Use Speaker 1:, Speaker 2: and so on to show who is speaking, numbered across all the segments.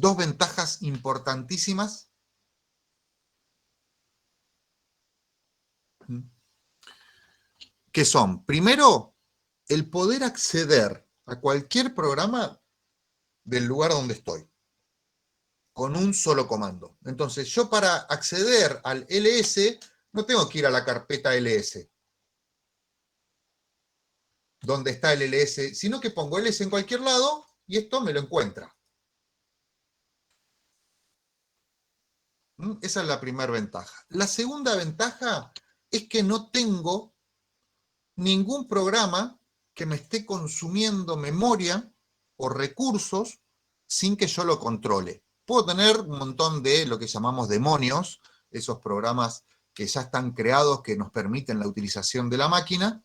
Speaker 1: dos ventajas importantísimas que son, primero, el poder acceder a cualquier programa del lugar donde estoy, con un solo comando. Entonces, yo para acceder al ls, no tengo que ir a la carpeta ls, donde está el ls, sino que pongo ls en cualquier lado y esto me lo encuentra. Esa es la primera ventaja. La segunda ventaja es que no tengo ningún programa que me esté consumiendo memoria o recursos sin que yo lo controle. Puedo tener un montón de lo que llamamos demonios, esos programas que ya están creados que nos permiten la utilización de la máquina,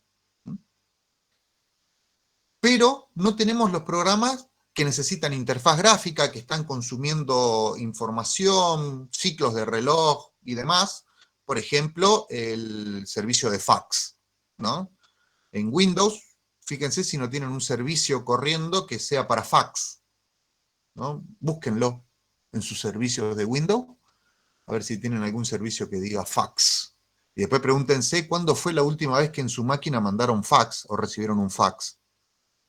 Speaker 1: pero no tenemos los programas que necesitan interfaz gráfica, que están consumiendo información, ciclos de reloj y demás. Por ejemplo, el servicio de fax, ¿no? En Windows, fíjense si no tienen un servicio corriendo que sea para fax, ¿no? Búsquenlo en sus servicios de Windows, a ver si tienen algún servicio que diga fax. Y después pregúntense cuándo fue la última vez que en su máquina mandaron fax o recibieron un fax,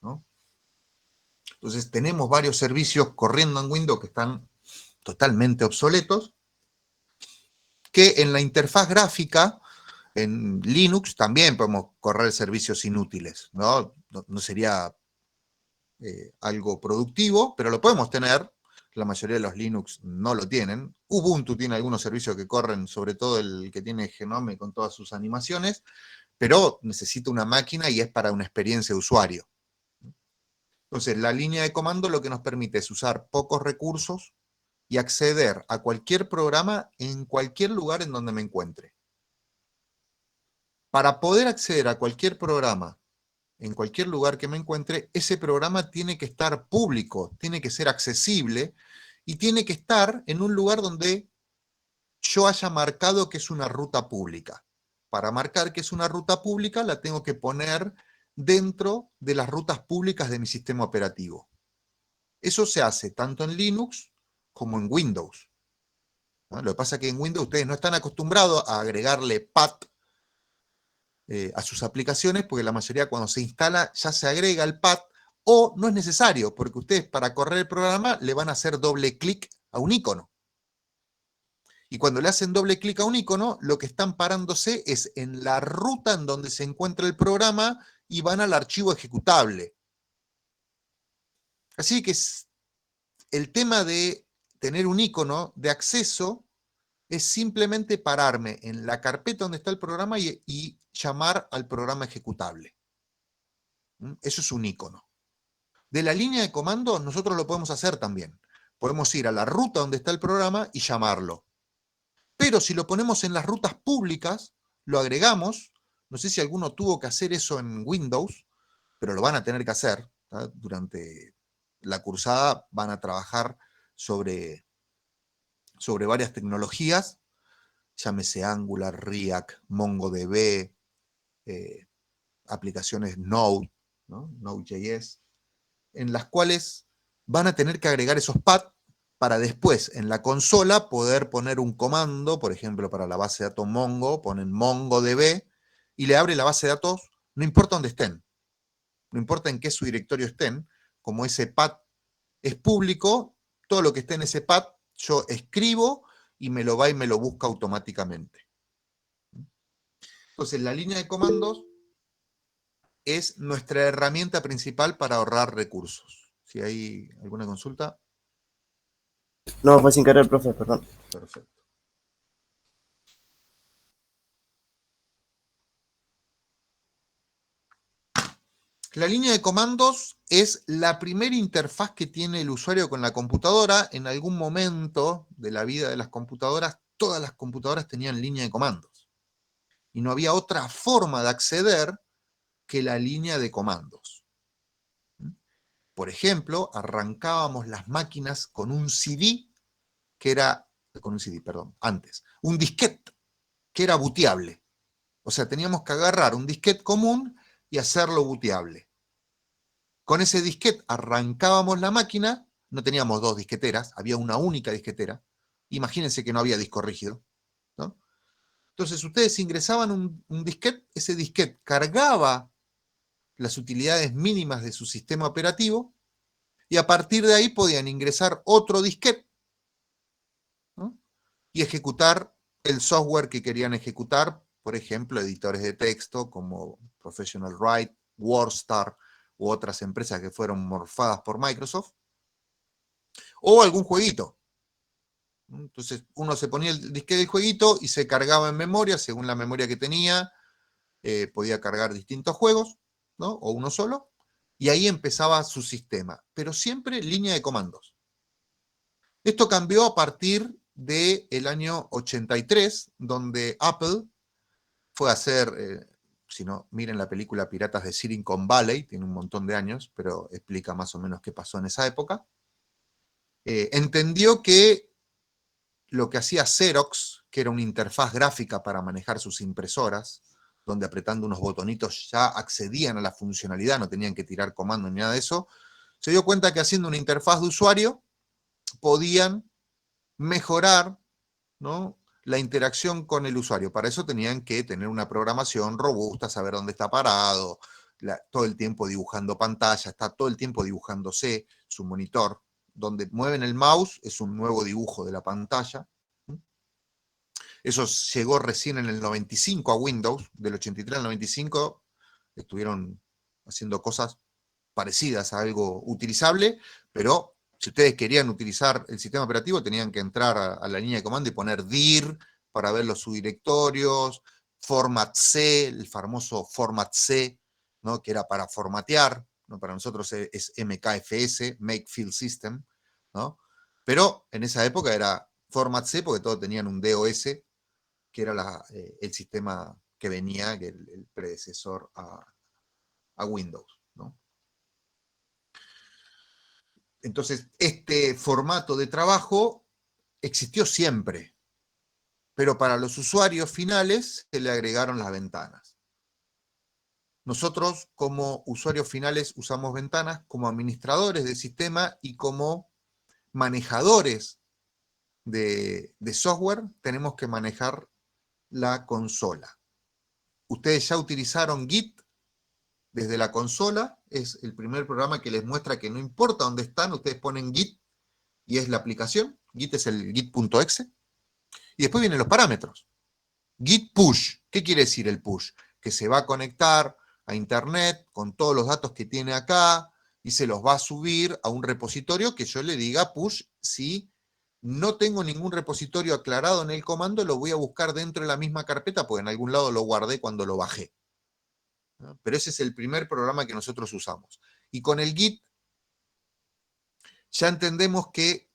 Speaker 1: ¿no? Entonces tenemos varios servicios corriendo en Windows que están totalmente obsoletos, que en la interfaz gráfica, en Linux, también podemos correr servicios inútiles, ¿no? No sería algo productivo, pero lo podemos tener. La mayoría de los Linux no lo tienen. Ubuntu tiene algunos servicios que corren, sobre todo el que tiene Genome con todas sus animaciones, pero necesita una máquina y es para una experiencia de usuario. Entonces, la línea de comando lo que nos permite es usar pocos recursos y acceder a cualquier programa en cualquier lugar en donde me encuentre. Para poder acceder a cualquier programa en cualquier lugar que me encuentre, ese programa tiene que estar público, tiene que ser accesible y tiene que estar en un lugar donde yo haya marcado que es una ruta pública. Para marcar que es una ruta pública, la tengo que poner dentro de las rutas públicas de mi sistema operativo. Eso se hace tanto en Linux como en Windows, ¿no? Lo que pasa es que en Windows ustedes no están acostumbrados a agregarle path a sus aplicaciones, porque la mayoría cuando se instala ya se agrega el path, o no es necesario, porque ustedes para correr el programa le van a hacer doble clic a un icono. Y cuando le hacen doble clic a un icono, lo que están parándose es en la ruta en donde se encuentra el programa y van al archivo ejecutable. Así que el tema de tener un icono de acceso es simplemente pararme en la carpeta donde está el programa y llamar al programa ejecutable. Eso es un icono. De la línea de comando nosotros lo podemos hacer también. Podemos ir a la ruta donde está el programa y llamarlo. Pero si lo ponemos en las rutas públicas, lo agregamos. No sé si alguno tuvo que hacer eso en Windows, pero lo van a tener que hacer, ¿tá? Durante la cursada van a trabajar sobre varias tecnologías, llámese Angular, React, MongoDB, aplicaciones Node, ¿no? Node.js, en las cuales van a tener que agregar esos paths para después en la consola poder poner un comando, por ejemplo, para la base de datos Mongo, ponen MongoDB y le abre la base de datos, no importa dónde estén, no importa en qué su directorio estén, como ese path es público, todo lo que esté en ese path yo escribo y me lo va y me lo busca automáticamente. Entonces, la línea de comandos es nuestra herramienta principal para ahorrar recursos. Si hay alguna consulta.
Speaker 2: No, fue sin querer, profe, perdón.
Speaker 1: Perfecto. La línea de comandos es la primera interfaz que tiene el usuario con la computadora. En algún momento de la vida de las computadoras, todas las computadoras tenían línea de comandos. Y no había otra forma de acceder que la línea de comandos. Por ejemplo, arrancábamos las máquinas con un CD, un disquete, que era booteable. O sea, teníamos que agarrar un disquete común y hacerlo booteable. Con ese disquete arrancábamos la máquina, no teníamos dos disqueteras, había una única disquetera. Imagínense que no había disco rígido, ¿no? Entonces ustedes ingresaban un disquete, ese disquete cargaba las utilidades mínimas de su sistema operativo, y a partir de ahí podían ingresar otro disquete, ¿no? Y ejecutar el software que querían ejecutar, por ejemplo, editores de texto como Professional Write, WordStar u otras empresas que fueron morfadas por Microsoft, o algún jueguito. Entonces uno se ponía el disquete del jueguito y se cargaba en memoria, según la memoria que tenía, podía cargar distintos juegos, ¿no? O uno solo, y ahí empezaba su sistema, pero siempre línea de comandos. Esto cambió a partir del año 83, donde Apple fue a hacer, si no, miren la película Piratas de Silicon Valley, tiene un montón de años, pero explica más o menos qué pasó en esa época. Entendió que lo que hacía Xerox, que era una interfaz gráfica para manejar sus impresoras, donde apretando unos botonitos ya accedían a la funcionalidad, no tenían que tirar comando ni nada de eso, se dio cuenta que haciendo una interfaz de usuario podían mejorar, ¿no?, la interacción con el usuario. Para eso tenían que tener una programación robusta, saber dónde está parado, todo el tiempo dibujando pantalla, está todo el tiempo dibujándose su monitor. Donde mueven el mouse es un nuevo dibujo de la pantalla. Eso llegó recién en el 95 a Windows, del 83 al 95 estuvieron haciendo cosas parecidas a algo utilizable, pero si ustedes querían utilizar el sistema operativo tenían que entrar a la línea de comando y poner dir para ver los subdirectorios, format C, el famoso format C, ¿no?, que era para formatear, ¿no? Para nosotros es MKFS, Make File System, ¿no? Pero en esa época era format C porque todos tenían un DOS, que era el sistema que venía, que el predecesor a Windows, ¿no? Entonces, este formato de trabajo existió siempre, pero para los usuarios finales se le agregaron las ventanas. Nosotros, como usuarios finales, usamos ventanas como administradores del sistema y como manejadores de software, tenemos que manejar la consola. Ustedes ya utilizaron Git desde la consola, es el primer programa que les muestra que no importa dónde están, ustedes ponen Git y es la aplicación. Git es el git.exe. Y después vienen los parámetros. Git push. ¿Qué quiere decir el push? Que se va a conectar a internet con todos los datos que tiene acá y se los va a subir a un repositorio que yo le diga push. Si no tengo ningún repositorio aclarado en el comando, lo voy a buscar dentro de la misma carpeta porque en algún lado lo guardé cuando lo bajé. ¿No? Pero ese es el primer programa que nosotros usamos. Y con el Git ya entendemos que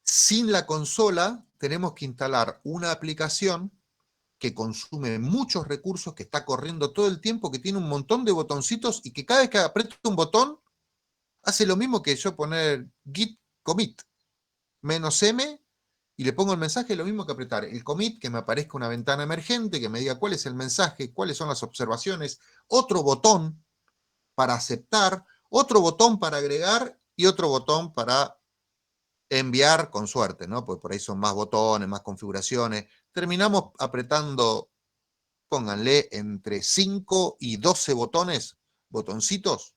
Speaker 1: sin la consola tenemos que instalar una aplicación que consume muchos recursos, que está corriendo todo el tiempo, que tiene un montón de botoncitos y que cada vez que aprieto un botón hace lo mismo que yo poner git commit -m y le pongo el mensaje, lo mismo que apretar el commit, que me aparezca una ventana emergente, que me diga cuál es el mensaje, cuáles son las observaciones, otro botón para aceptar, otro botón para agregar y otro botón para enviar con suerte, ¿no? Porque por ahí son más botones, más configuraciones. Terminamos apretando, pónganle, entre 5 y 12 botones, botoncitos,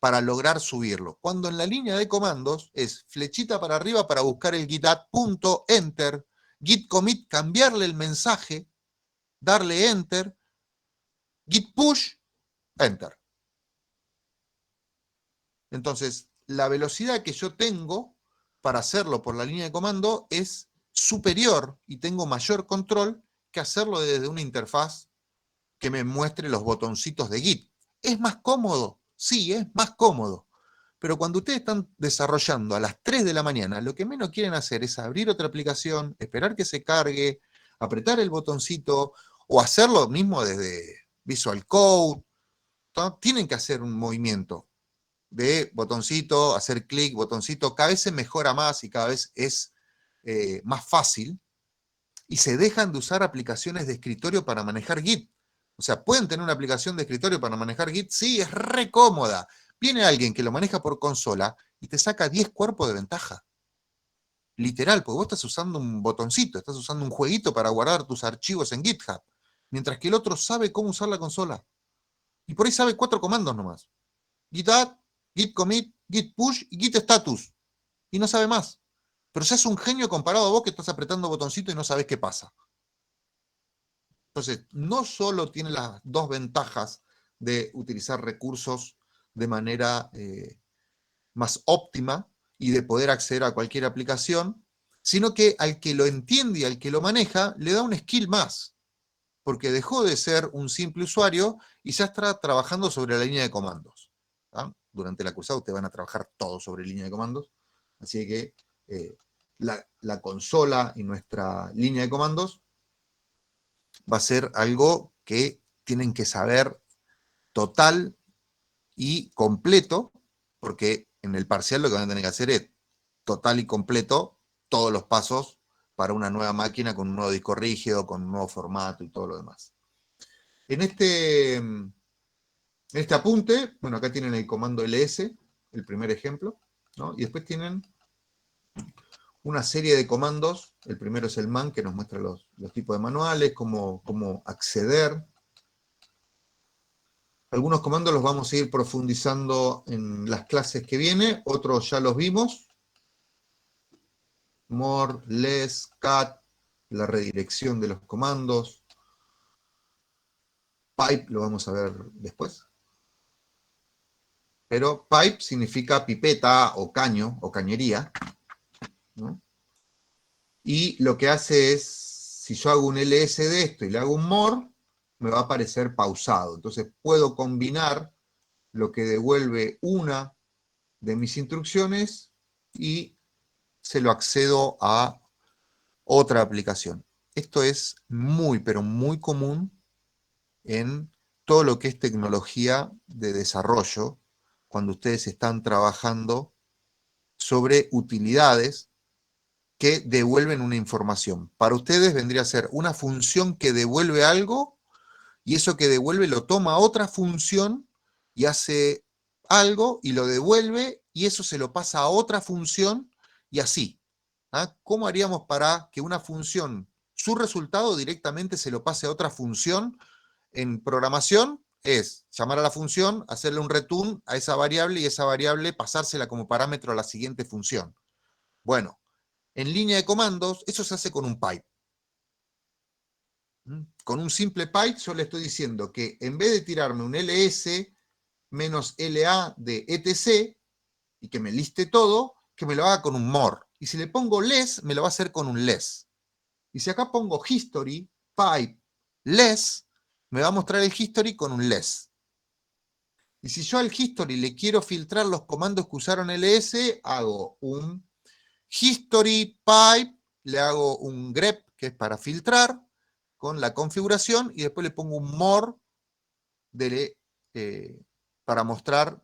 Speaker 1: para lograr subirlo. Cuando en la línea de comandos es flechita para arriba para buscar el git add, punto, enter, git commit, cambiarle el mensaje, darle enter, git push, enter. Entonces, la velocidad que yo tengo para hacerlo por la línea de comando es superior y tengo mayor control que hacerlo desde una interfaz que me muestre los botoncitos de Git. ¿Es más cómodo? Sí, es más cómodo. Pero cuando ustedes están desarrollando a las 3 de la mañana, lo que menos quieren hacer es abrir otra aplicación, esperar que se cargue, apretar el botoncito o hacerlo mismo desde Visual Code, ¿no? Tienen que hacer un movimiento de botoncito, hacer clic, botoncito, cada vez se mejora más y cada vez es más fácil, y se dejan de usar aplicaciones de escritorio para manejar Git. O sea, ¿pueden tener una aplicación de escritorio para manejar Git? Sí, es re cómoda, Viene alguien que lo maneja por consola y te saca 10 cuerpos de ventaja. Literal, porque vos estás usando un botoncito, estás usando un jueguito para guardar tus archivos en GitHub, mientras que el otro sabe cómo usar la consola. Y por ahí sabe 4 comandos nomás. Git add, git commit, git push y git status. Y no sabe más. Pero ya es un genio comparado a vos que estás apretando botoncito y no sabés qué pasa. Entonces, no solo tiene las dos ventajas de utilizar recursos de manera más óptima y de poder acceder a cualquier aplicación, sino que al que lo entiende y al que lo maneja, le da un skill más, porque dejó de ser un simple usuario y ya está trabajando sobre la línea de comandos. ¿Ah? Durante la cursada ustedes van a trabajar todo sobre línea de comandos, así que la consola y nuestra línea de comandos va a ser algo que tienen que saber total y completo, porque en el parcial lo que van a tener que hacer es total y completo todos los pasos para una nueva máquina con un nuevo disco rígido, con un nuevo formato y todo lo demás. En este apunte, bueno, acá tienen el comando ls, el primer ejemplo, ¿no? Y después tienen una serie de comandos. El primero es el man, que nos muestra los tipos de manuales, cómo acceder. Algunos comandos los vamos a ir profundizando en las clases que viene, otros ya los vimos. More, less, cat, la redirección de los comandos. Pipe lo vamos a ver después. Pero pipe significa pipeta o caño o cañería, ¿no? Y lo que hace es, si yo hago un ls de esto y le hago un more, me va a aparecer pausado. Entonces puedo combinar lo que devuelve una de mis instrucciones y se lo accedo a otra aplicación. Esto es muy, pero muy común en todo lo que es tecnología de desarrollo, cuando ustedes están trabajando sobre utilidades que devuelven una información. Para ustedes vendría a ser una función que devuelve algo y eso que devuelve lo toma otra función y hace algo y lo devuelve y eso se lo pasa a otra función y así. ¿Ah? ¿Cómo haríamos para que una función, su resultado directamente se lo pase a otra función? En programación es llamar a la función, hacerle un return a esa variable y esa variable pasársela como parámetro a la siguiente función. Bueno, en línea de comandos, eso se hace con un pipe. Con un simple pipe yo le estoy diciendo que en vez de tirarme un ls menos la de etc y que me liste todo, que me lo haga con un more. Y si le pongo less, me lo va a hacer con un less. Y si acá pongo history, pipe, less, me va a mostrar el history con un less. Y si yo al history le quiero filtrar los comandos que usaron ls, hago un history pipe, le hago un grep, que es para filtrar, con la configuración, y después le pongo un more para mostrar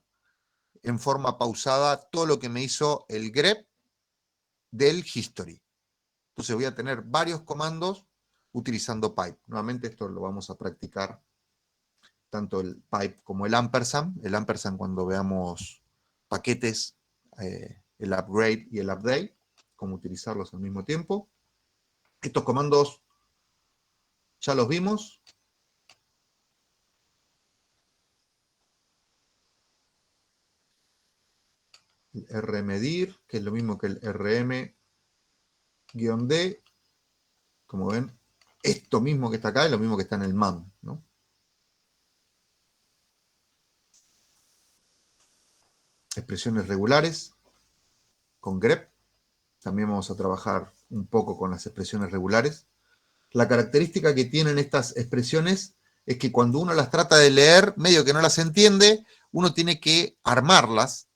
Speaker 1: en forma pausada todo lo que me hizo el grep del history. Entonces voy a tener varios comandos utilizando pipe. Nuevamente esto lo vamos a practicar tanto el pipe como el ampersand. El ampersand cuando veamos paquetes, el upgrade y el update, cómo utilizarlos al mismo tiempo. Estos comandos ya los vimos. El rmedir, que es lo mismo que el rm-d. Como ven, esto mismo que está acá es lo mismo que está en el man, ¿no? Expresiones regulares con grep. También vamos a trabajar un poco con las expresiones regulares. La característica que tienen estas expresiones es que cuando uno las trata de leer, medio que no las entiende, uno tiene que armarlas,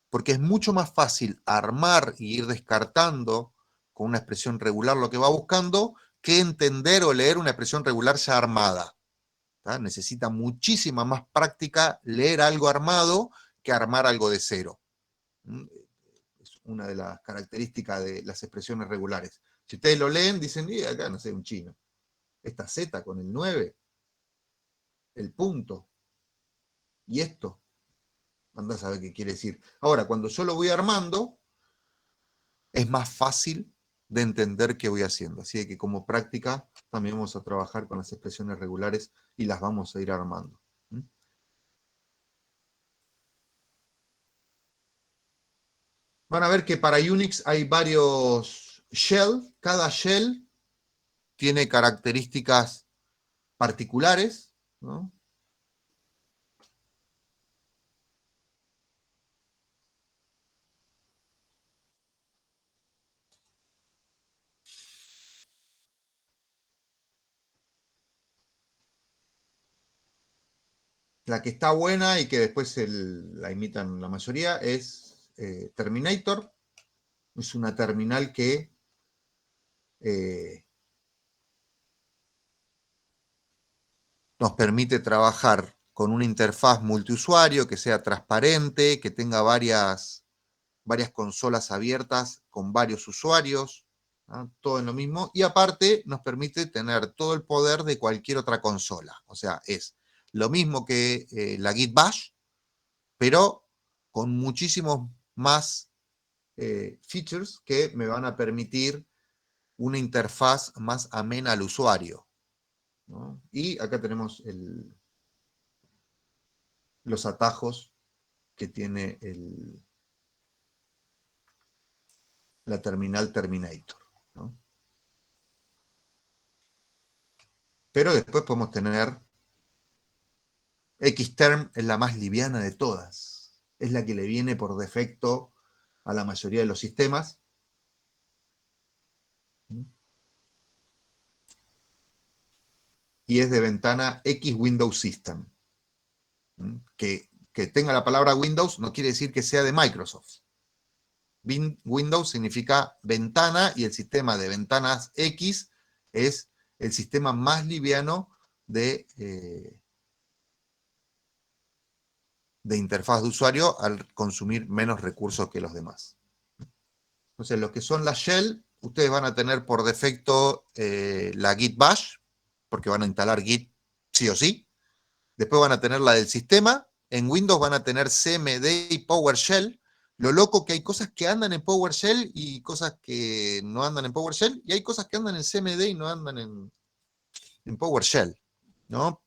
Speaker 1: porque es mucho más fácil armar y ir descartando con una expresión regular lo que va buscando, que entender o leer una expresión regular ya armada. ¿Tá? Necesita muchísima más práctica leer algo armado que armar algo de cero. Es una de las características de las expresiones regulares. Si ustedes lo leen, dicen, acá no sé, un chino. Esta Z con el 9, el punto, y esto. Andá a saber qué quiere decir. Ahora, cuando yo lo voy armando, es más fácil de entender qué voy haciendo. Así que como práctica también vamos a trabajar con las expresiones regulares y las vamos a ir armando. Van a ver que para Unix hay varios shell. Cada shell tiene características particulares, ¿no? La que está buena y que después la imitan la mayoría es Terminator. Es una terminal que nos permite trabajar con una interfaz multiusuario que sea transparente, que tenga varias consolas abiertas con varios usuarios, ¿no? Todo en lo mismo, y aparte nos permite tener todo el poder de cualquier otra consola. O sea, es lo mismo que la Git Bash, pero con muchísimos más features que me van a permitir una interfaz más amena al usuario, ¿no? Y acá tenemos los atajos que tiene la terminal Terminator, ¿no? Pero después podemos tener Xterm, es la más liviana de todas. Es la que le viene por defecto a la mayoría de los sistemas. Y es de ventana X Windows System. Que tenga la palabra Windows no quiere decir que sea de Microsoft. Windows significa ventana y el sistema de ventanas X es el sistema más liviano de interfaz de usuario al consumir menos recursos que los demás. Entonces, lo que son las shell, ustedes van a tener por defecto la Git Bash, porque van a instalar Git sí o sí. Después van a tener la del sistema. En Windows van a tener CMD y PowerShell. Lo loco que hay cosas que andan en PowerShell y cosas que no andan en PowerShell, y hay cosas que andan en CMD y no andan en PowerShell, ¿no?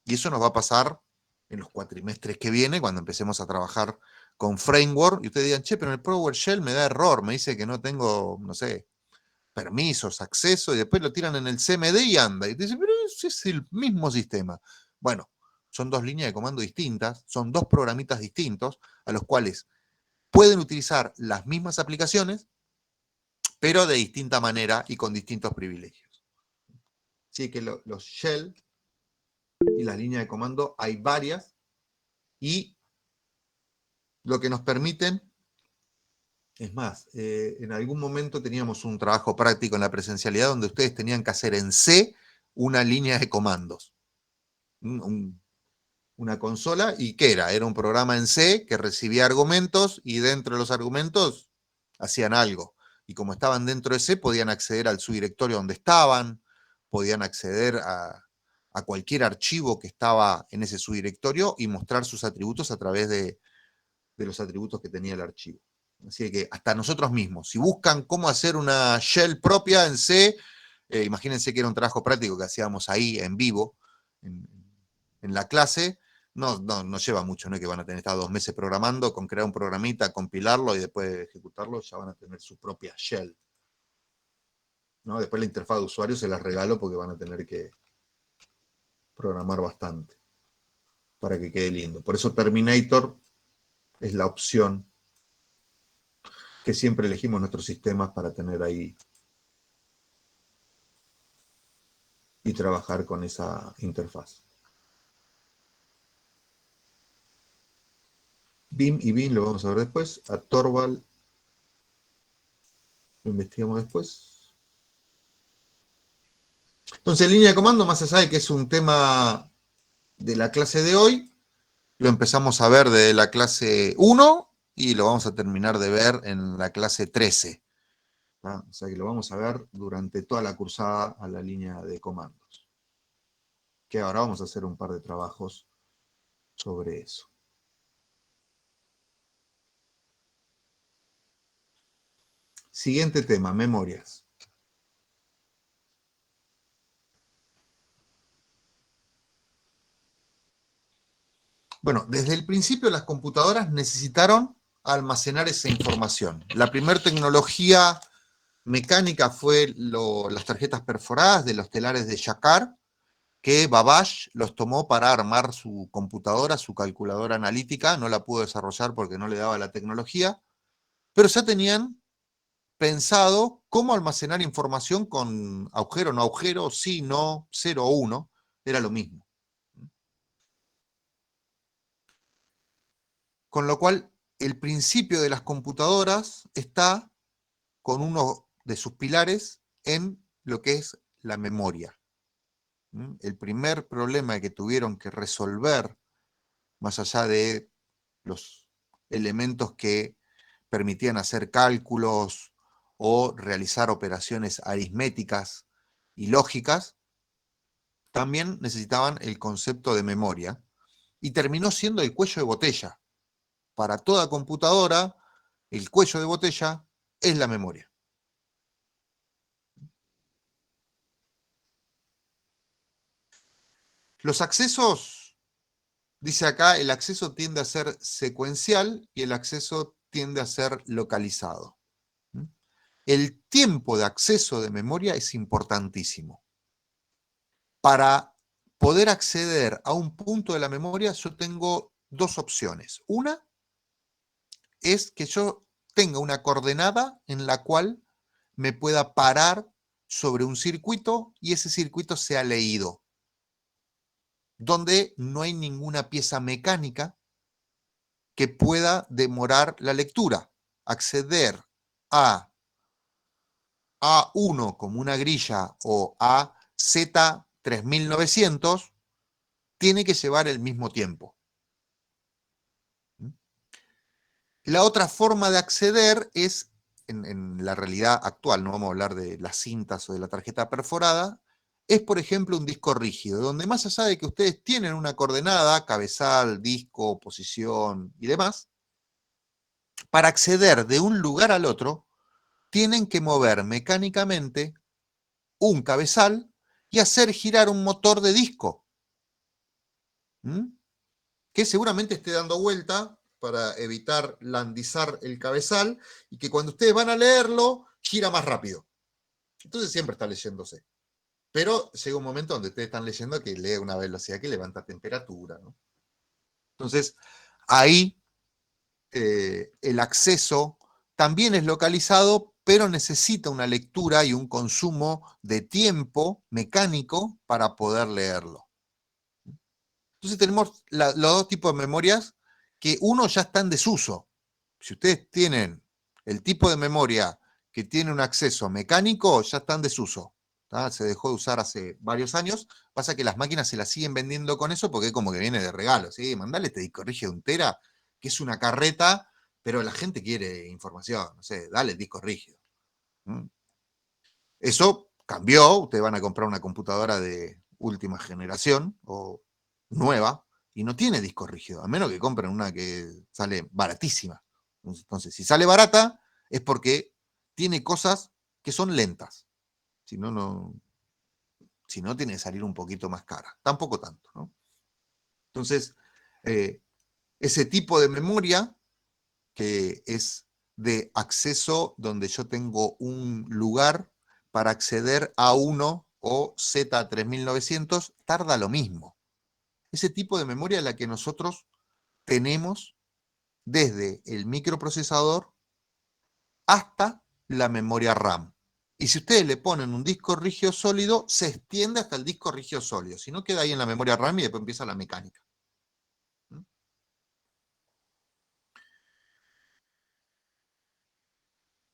Speaker 1: Y eso nos va a pasar en los cuatrimestres que viene, cuando empecemos a trabajar con framework, y ustedes digan, che, pero en el PowerShell me da error, me dice que no tengo, no sé, permisos, acceso, y después lo tiran en el CMD y anda. Y te dicen, pero ese es el mismo sistema. Bueno, son dos líneas de comando distintas, son dos programitas distintos, a los cuales pueden utilizar las mismas aplicaciones, pero de distinta manera y con distintos privilegios. Así que los shell y las líneas de comando hay varias, y lo que nos permiten, es más, en algún momento teníamos un trabajo práctico en la presencialidad donde ustedes tenían que hacer en C una línea de comandos. Una consola, ¿y qué era? Era un programa en C que recibía argumentos y dentro de los argumentos hacían algo. Y como estaban dentro de C, podían acceder al subdirectorio donde estaban, podían acceder a cualquier archivo que estaba en ese subdirectorio y mostrar sus atributos a través de los atributos que tenía el archivo. Así que hasta nosotros mismos, si buscan cómo hacer una shell propia en C, imagínense que era un trabajo práctico que hacíamos ahí en vivo, en la clase, no lleva mucho, no es que van a tener estado 2 meses programando, con crear un programita, compilarlo y después ejecutarlo, ya van a tener su propia shell, ¿no? Después la interfaz de usuario se las regalo porque van a tener que programar bastante para que quede lindo. Por eso Terminator es la opción que siempre elegimos nuestros sistemas para tener ahí y trabajar con esa interfaz. Vim y Vim lo vamos a ver después. A Torvald lo investigamos después. Entonces, línea de comando, más allá de que es un tema de la clase de hoy, lo empezamos a ver de la clase 1 y lo vamos a terminar de ver en la clase 13. ¿Ah? O sea que lo vamos a ver durante toda la cursada a la línea de comandos. Que ahora vamos a hacer un par de trabajos sobre eso. Siguiente tema, memorias. Bueno, desde el principio las computadoras necesitaron almacenar esa información. La primera tecnología mecánica fue las tarjetas perforadas de los telares de Jacquard, que Babbage los tomó para armar su computadora, su calculadora analítica. No la pudo desarrollar porque no le daba la tecnología, pero ya tenían pensado cómo almacenar información con agujero, no agujero, sí, no, 0 o 1, era lo mismo. Con lo cual, el principio de las computadoras está con uno de sus pilares en lo que es la memoria. El primer problema que tuvieron que resolver, más allá de los elementos que permitían hacer cálculos o realizar operaciones aritméticas y lógicas, también necesitaban el concepto de memoria, y terminó siendo el cuello de botella. Para toda computadora, el cuello de botella es la memoria. Los accesos, dice acá, el acceso tiende a ser secuencial y el acceso tiende a ser localizado. El tiempo de acceso de memoria es importantísimo. Para poder acceder a un punto de la memoria, yo tengo dos opciones. Una es que yo tenga una coordenada en la cual me pueda parar sobre un circuito y ese circuito sea leído, donde no hay ninguna pieza mecánica que pueda demorar la lectura. Acceder a A1 como una grilla o a Z3900 tiene que llevar el mismo tiempo. La otra forma de acceder es, en la realidad actual, no vamos a hablar de las cintas o de la tarjeta perforada, es por ejemplo un disco rígido, donde más allá de que ustedes tienen una coordenada, cabezal, disco, posición y demás, para acceder de un lugar al otro, tienen que mover mecánicamente un cabezal y hacer girar un motor de disco, que seguramente esté dando vuelta para evitar landizar el cabezal y que cuando ustedes van a leerlo, gira más rápido. Entonces siempre está leyéndose. Pero llega un momento donde ustedes están leyendo que lee una velocidad que levanta temperatura, ¿no? Entonces, ahí el acceso también es localizado, pero necesita una lectura y un consumo de tiempo mecánico para poder leerlo. Entonces tenemos los dos tipos de memorias que uno ya está en desuso. Si ustedes tienen el tipo de memoria que tiene un acceso mecánico, ya está en desuso. ¿Tá? Se dejó de usar hace varios años. Pasa que las máquinas se las siguen vendiendo con eso porque es como que viene de regalo. ¿Sí? Mandale este disco rígido de 1 tera, que es una carreta, pero la gente quiere información. No sé, dale el disco rígido. Eso cambió. Ustedes van a comprar una computadora de última generación o nueva y no tiene disco rígido, a menos que compren una que sale baratísima. Entonces, si sale barata, es porque tiene cosas que son lentas. Si no, tiene que salir un poquito más cara. Tampoco tanto, ¿no? Entonces, ese tipo de memoria, que es de acceso donde yo tengo un lugar para acceder a uno o Z3900, tarda lo mismo. Ese tipo de memoria es la que nosotros tenemos desde el microprocesador hasta la memoria RAM. Y si ustedes le ponen un disco rígido sólido, se extiende hasta el disco rígido sólido. Si no, queda ahí en la memoria RAM y después empieza la mecánica.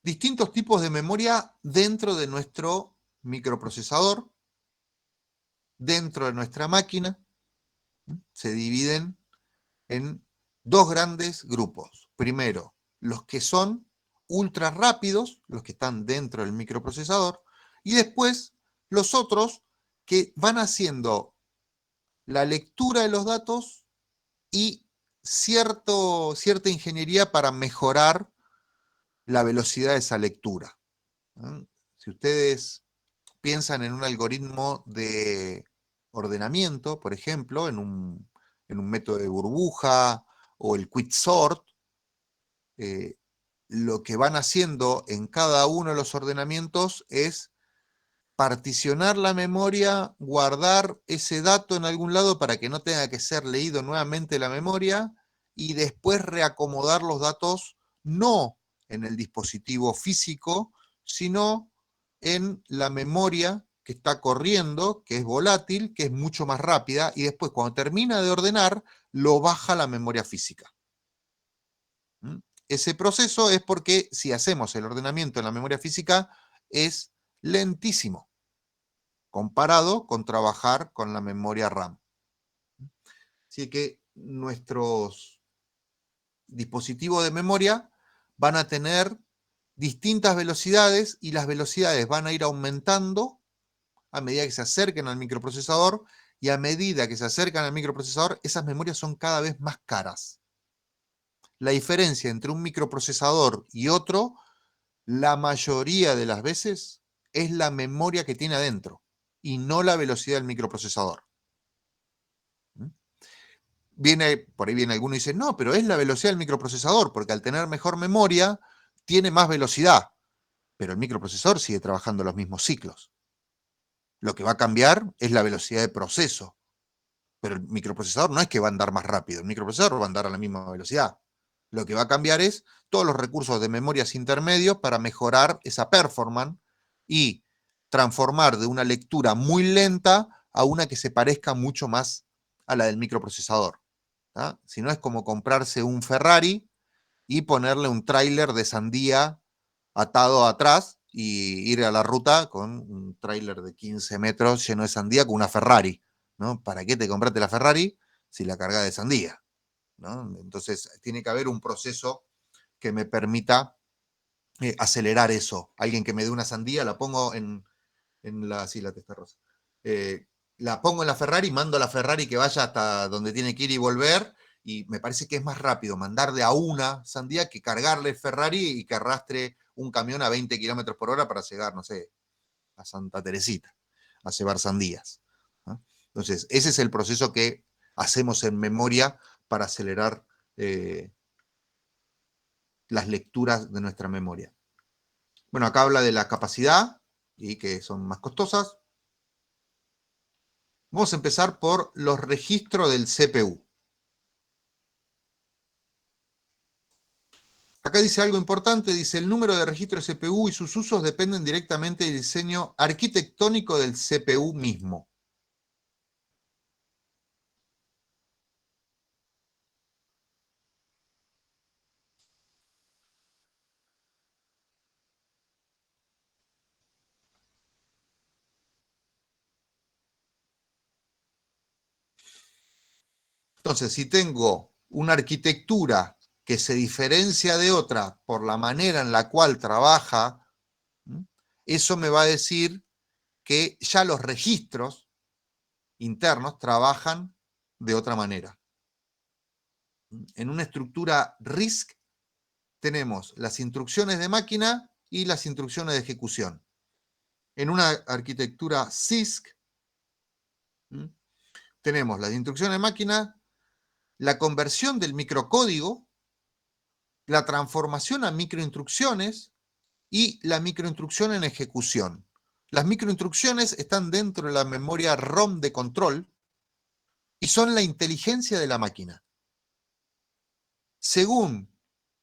Speaker 1: Distintos tipos de memoria dentro de nuestro microprocesador, dentro de nuestra máquina, se dividen en dos grandes grupos. Primero, los que son ultra rápidos, los que están dentro del microprocesador, y después los otros que van haciendo la lectura de los datos y cierta ingeniería para mejorar la velocidad de esa lectura. ¿No? Si ustedes piensan en un algoritmo de ordenamiento, por ejemplo, en un método de burbuja o el quicksort, lo que van haciendo en cada uno de los ordenamientos es particionar la memoria, guardar ese dato en algún lado para que no tenga que ser leído nuevamente la memoria y después reacomodar los datos no en el dispositivo físico, sino en la memoria que está corriendo, que es volátil, que es mucho más rápida, y después cuando termina de ordenar, lo baja a la memoria física. ¿Mm? Ese proceso es porque si hacemos el ordenamiento en la memoria física es lentísimo comparado con trabajar con la memoria RAM. Así que nuestros dispositivos de memoria van a tener distintas velocidades y las velocidades van a ir aumentando a medida que se acerquen al microprocesador, y a medida que se acercan al microprocesador, esas memorias son cada vez más caras. La diferencia entre un microprocesador y otro, la mayoría de las veces, es la memoria que tiene adentro y no la velocidad del microprocesador. Por ahí viene alguno y dice, no, pero es la velocidad del microprocesador, porque al tener mejor memoria, tiene más velocidad, pero el microprocesador sigue trabajando los mismos ciclos. Lo que va a cambiar es la velocidad de proceso, pero el microprocesador no es que va a andar más rápido, el microprocesador va a andar a la misma velocidad. Lo que va a cambiar es todos los recursos de memorias intermedios para mejorar esa performance y transformar de una lectura muy lenta a una que se parezca mucho más a la del microprocesador. ¿Ah? Si no, es como comprarse un Ferrari y ponerle un tráiler de sandía atado atrás y ir a la ruta con un tráiler de 15 metros lleno de sandía con una Ferrari, ¿no? ¿Para qué te compraste la Ferrari si la cargas de sandía? ¿No? Entonces, tiene que haber un proceso que me permita acelerar eso. Alguien que me dé una sandía, la pongo sí, la testa rosa. La pongo en la Ferrari, mando a la Ferrari que vaya hasta donde tiene que ir y volver, y me parece que es más rápido mandarle a una sandía que cargarle Ferrari y que arrastre un camión a 20 kilómetros por hora para llegar, no sé, a Santa Teresita, a llevar sandías. ¿No? Entonces, ese es el proceso que hacemos en memoria para acelerar las lecturas de nuestra memoria. Bueno, acá habla de la capacidad y que son más costosas. Vamos a empezar por los registros del CPU. Acá dice algo importante, dice el número de registros de CPU y sus usos dependen directamente del diseño arquitectónico del CPU mismo. Entonces, si tengo una arquitectura que se diferencia de otra por la manera en la cual trabaja, eso me va a decir que ya los registros internos trabajan de otra manera. En una estructura RISC tenemos las instrucciones de máquina y las instrucciones de ejecución. En una arquitectura CISC tenemos las instrucciones de máquina, la conversión del microcódigo, la transformación a microinstrucciones y la microinstrucción en ejecución. Las microinstrucciones están dentro de la memoria ROM de control y son la inteligencia de la máquina. Según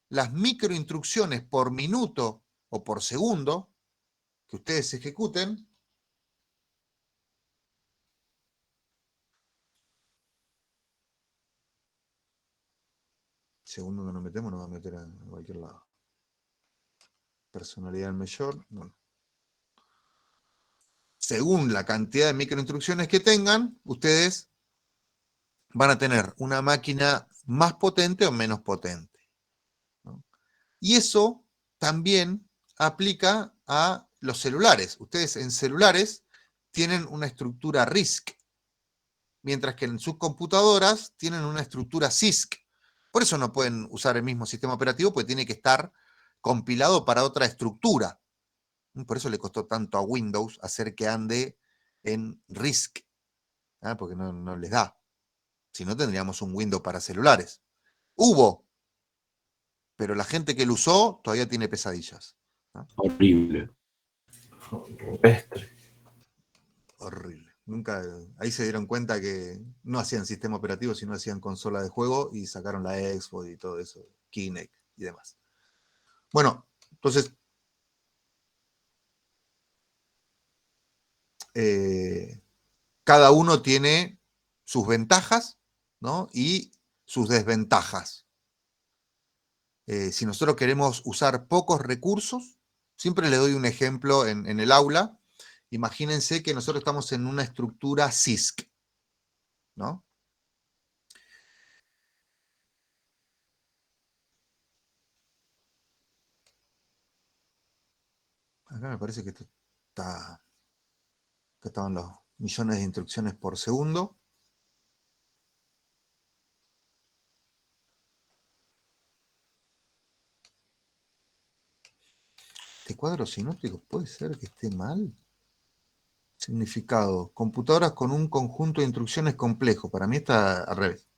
Speaker 1: las microinstrucciones por minuto o por segundo que ustedes ejecuten, segundo que nos metemos, nos va a meter a cualquier lado. Personalidad mayor, no. Según la cantidad de microinstrucciones que tengan, ustedes van a tener una máquina más potente o menos potente, ¿no? Y eso también aplica a los celulares. Ustedes en celulares tienen una estructura RISC, mientras que en sus computadoras tienen una estructura CISC. Por eso no pueden usar el mismo sistema operativo, porque tiene que estar compilado para otra estructura. Por eso le costó tanto a Windows hacer que ande en RISC, porque no les da. Si no, tendríamos un Windows para celulares. Hubo, pero la gente que lo usó todavía tiene pesadillas.
Speaker 3: Horrible. Rupestre.
Speaker 1: Horrible. Nunca, ahí se dieron cuenta que no hacían sistema operativo, sino hacían consola de juego y sacaron la Xbox y todo eso, Kinect y demás. Bueno, entonces, cada uno tiene sus ventajas, ¿no? Y sus desventajas. Si nosotros queremos usar pocos recursos, siempre le doy un ejemplo en el aula. Imagínense que nosotros estamos en una estructura CISC, ¿no? Acá me parece que acá estaban los millones de instrucciones por segundo. Este cuadro sinóptico puede ser que esté mal. Significado: computadoras con un conjunto de instrucciones complejo. Para mí está al revés.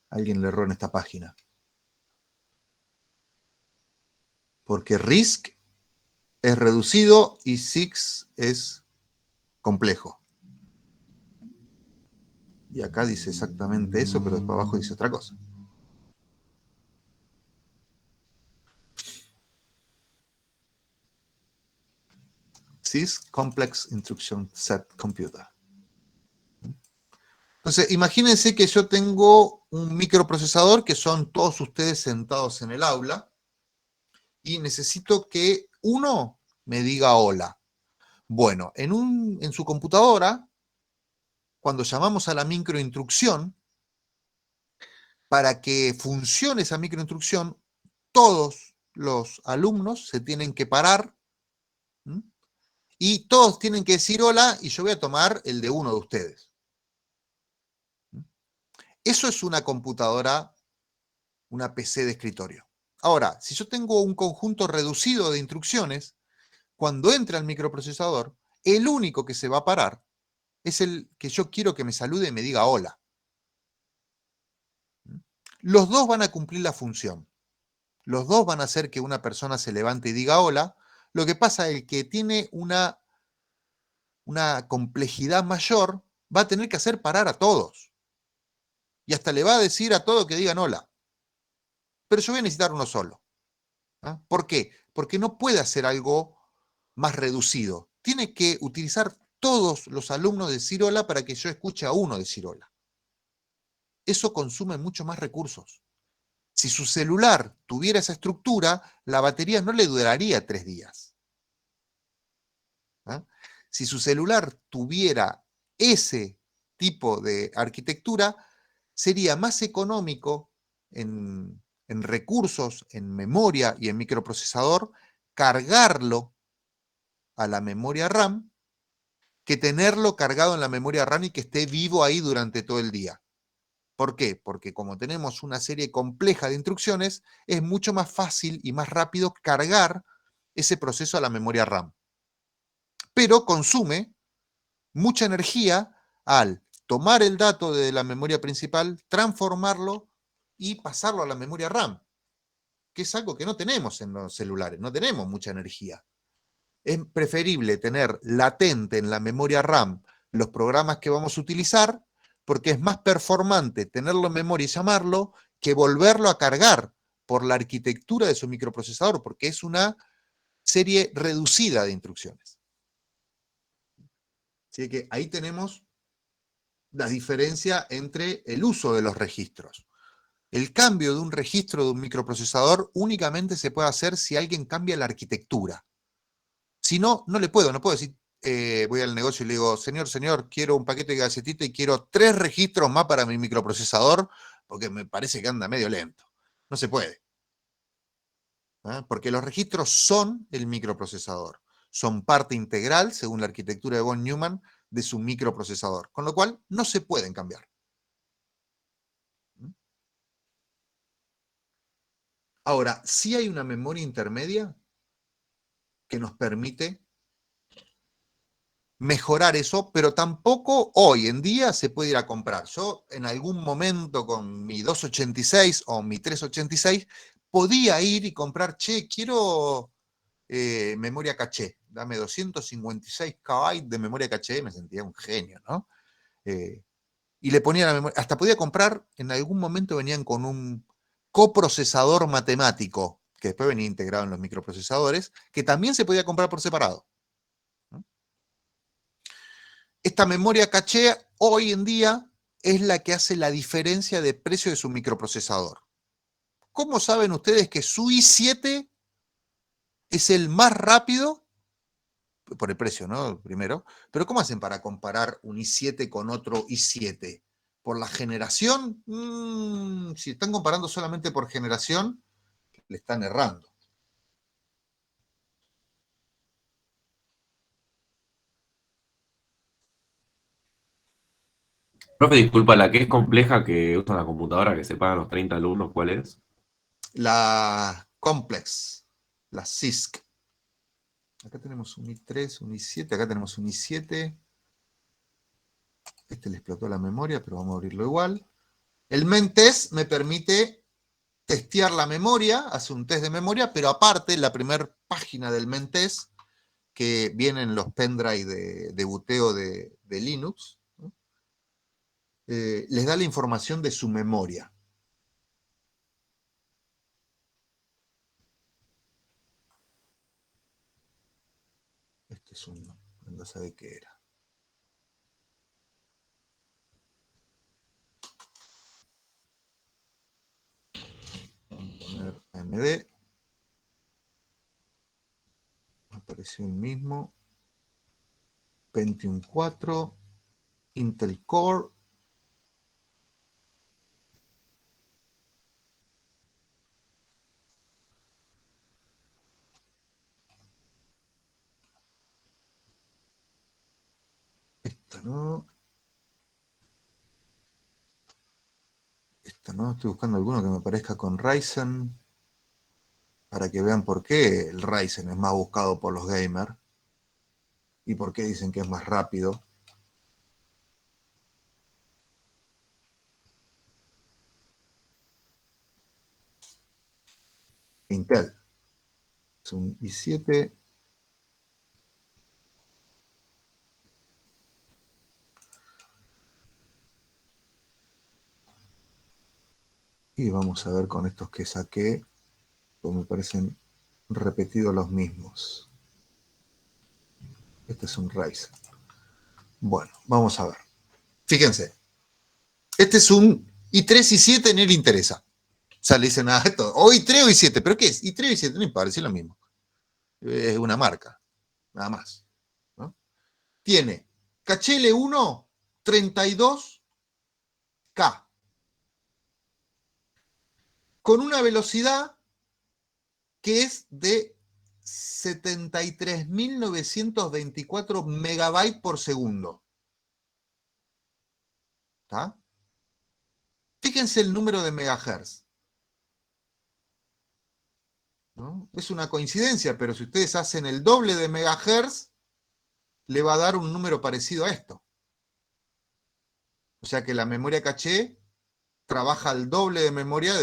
Speaker 1: Alguien le erró en esta página. Porque RISC es reducido y CISC es complejo. Y acá dice exactamente eso, pero después abajo dice otra cosa. CISC, Complex Instruction Set Computer. Entonces, imagínense que yo tengo un microprocesador, que son todos ustedes sentados en el aula, y necesito que uno me diga hola. Bueno, en su computadora, cuando llamamos a la microinstrucción, para que funcione esa microinstrucción, todos los alumnos se tienen que parar, ¿m? Y todos tienen que decir hola, y yo voy a tomar el de uno de ustedes. Eso es una computadora, una PC de escritorio. Ahora, si yo tengo un conjunto reducido de instrucciones, cuando entra el microprocesador, el único que se va a parar es el que yo quiero que me salude y me diga hola. Los dos van a cumplir la función. Los dos van a hacer que una persona se levante y diga hola. Lo que pasa es que tiene una complejidad mayor, va a tener que hacer parar a todos. Y hasta le va a decir a todos que digan hola. Pero yo voy a necesitar uno solo. ¿Por qué? Porque no puede hacer algo más reducido. Tiene que utilizar todos los alumnos decir hola para que yo escuche a uno decir hola. Eso consume mucho más recursos. Si su celular tuviera esa estructura, la batería no le duraría 3 días. Si su celular tuviera ese tipo de arquitectura, sería más económico en recursos, en memoria y en microprocesador, cargarlo a la memoria RAM, que tenerlo cargado en la memoria RAM y que esté vivo ahí durante todo el día. ¿Por qué? Porque como tenemos una serie compleja de instrucciones, es mucho más fácil y más rápido cargar ese proceso a la memoria RAM. Pero consume mucha energía al tomar el dato de la memoria principal, transformarlo y pasarlo a la memoria RAM, que es algo que no tenemos en los celulares, no tenemos mucha energía. Es preferible tener latente en la memoria RAM los programas que vamos a utilizar, porque es más performante tenerlo en memoria y llamarlo que volverlo a cargar por la arquitectura de su microprocesador, porque es una serie reducida de instrucciones. Así que ahí tenemos la diferencia entre el uso de los registros. El cambio de un registro de un microprocesador únicamente se puede hacer si alguien cambia la arquitectura. Si no, no puedo decir, voy al negocio y le digo, señor, quiero un paquete de galletita y quiero 3 registros más para mi microprocesador, porque me parece que anda medio lento. No se puede. Porque los registros son el microprocesador. Son parte integral, según la arquitectura de von Neumann, de su microprocesador. Con lo cual, no se pueden cambiar. Ahora, sí hay una memoria intermedia que nos permite mejorar eso, pero tampoco hoy en día se puede ir a comprar. Yo en algún momento con mi 286 o mi 386 podía ir y comprar, che, quiero memoria caché, dame 256 KB de memoria caché, me sentía un genio, ¿no? Y le ponía la memoria, hasta podía comprar, en algún momento venían con un coprocesador matemático, que después venía integrado en los microprocesadores, que también se podía comprar por separado. Esta memoria caché hoy en día es la que hace la diferencia de precio de su microprocesador. ¿Cómo saben ustedes que su i7 es el más rápido? Por el precio, ¿no? Primero. Pero ¿cómo hacen para comparar un i7 con otro i7? ¿Por la generación? Si están comparando solamente por generación, le están errando.
Speaker 3: Profe, disculpa, la que es compleja que usa la computadora que se pagan los 30 alumnos, ¿cuál es?
Speaker 1: La Complex, la CISC. Acá tenemos un i3, un i7, acá tenemos un i7. Este le explotó la memoria, pero vamos a abrirlo igual. El MENTEST me permite testear la memoria, hace un test de memoria, pero aparte, la primera página del MENTEST, que vienen los pendrive de buteo de Linux, ¿no? Les da la información de su memoria. Este es un, no sabe qué era. Vamos a poner AMD. Apareció el mismo. Pentium 4, Intel Core. Esta no. Esta no. Estoy buscando alguno que me parezca con Ryzen. Para que vean por qué el Ryzen es más buscado por los gamers. Y por qué dicen que es más rápido. Intel. Es un i7. Y vamos a ver con estos que saqué, pues me parecen repetidos los mismos. Este es un Ryzen. Bueno, vamos a ver. Fíjense. Este es un i3, i7, no le interesa. O sea, le dicen, esto, o i3 o i7. ¿Pero qué es? i3 o i7, no importa, es lo mismo. Es una marca, nada más, ¿no? Tiene caché L1, 32K. Con una velocidad que es de 73.924 megabytes por segundo. ¿Está? Fíjense el número de megahertz, ¿no? Es una coincidencia, pero si ustedes hacen el doble de megahertz, le va a dar un número parecido a esto. O sea que la memoria caché trabaja al doble de memoria,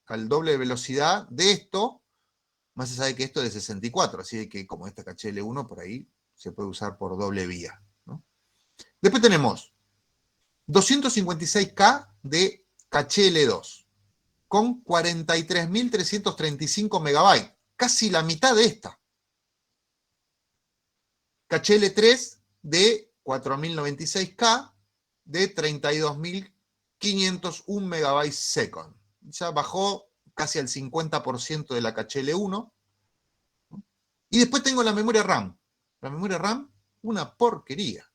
Speaker 1: al doble de velocidad de esto, más se sabe que esto es de 64, así que como esta caché L1 por ahí se puede usar por doble vía, ¿no? Después tenemos 256K de caché L2 con 43.335 megabytes, casi la mitad de esta. Caché L3 de 4.096K de 32.501 megabytes second. Ya bajó casi al 50% de la caché L1. Y después tengo la memoria RAM. La memoria RAM, una porquería.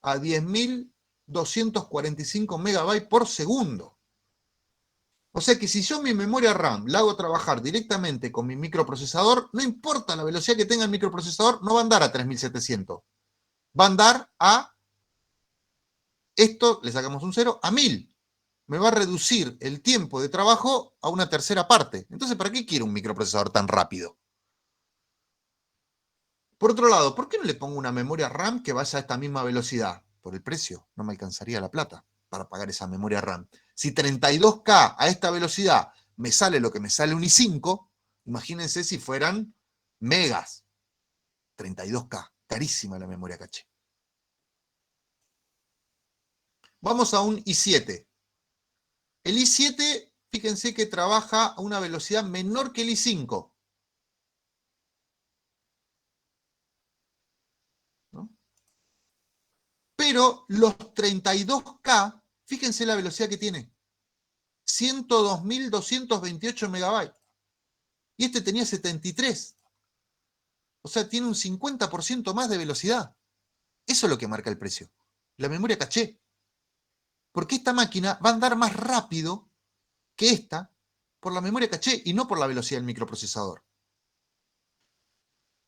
Speaker 1: A 10.245 megabytes por segundo. O sea que si yo mi memoria RAM la hago trabajar directamente con mi microprocesador, no importa la velocidad que tenga el microprocesador, no va a andar a 3.700. Va a andar a, esto le sacamos un 0, a 1.000. me va a reducir el tiempo de trabajo a una tercera parte. Entonces, ¿para qué quiero un microprocesador tan rápido? Por otro lado, ¿por qué no le pongo una memoria RAM que vaya a esta misma velocidad? Por el precio, no me alcanzaría la plata para pagar esa memoria RAM. Si 32K a esta velocidad me sale lo que me sale un i5, imagínense si fueran megas. 32K, carísima la memoria caché. Vamos a un i7. El i7, fíjense que trabaja a una velocidad menor que el i5. ¿No? Pero los 32K, fíjense la velocidad que tiene. 102.228 megabytes. Y este tenía 73. O sea, tiene un 50% más de velocidad. Eso es lo que marca el precio. La memoria caché. Porque esta máquina va a andar más rápido que esta por la memoria caché y no por la velocidad del microprocesador.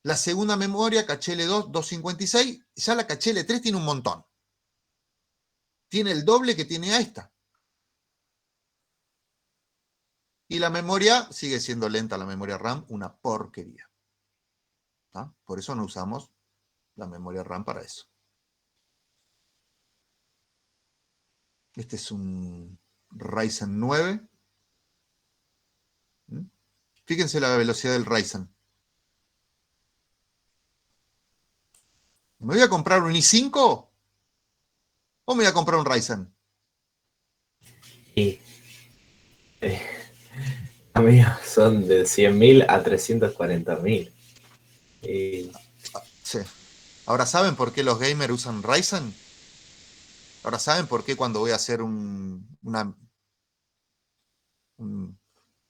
Speaker 1: La segunda memoria, caché L2, 256, ya la caché L3 tiene un montón. Tiene el doble que tiene a esta. Y la memoria sigue siendo lenta, la memoria RAM, una porquería. ¿Ah? Por eso no usamos la memoria RAM para eso. Este es un Ryzen 9. Fíjense la velocidad del Ryzen. ¿Me voy a comprar un i5 o me voy a comprar un Ryzen?
Speaker 4: Y amigos, son de 100.000 a 340.000. Y
Speaker 1: Sí. Ahora, ¿saben por qué los gamers usan Ryzen? Ahora, ¿saben por qué cuando voy a hacer una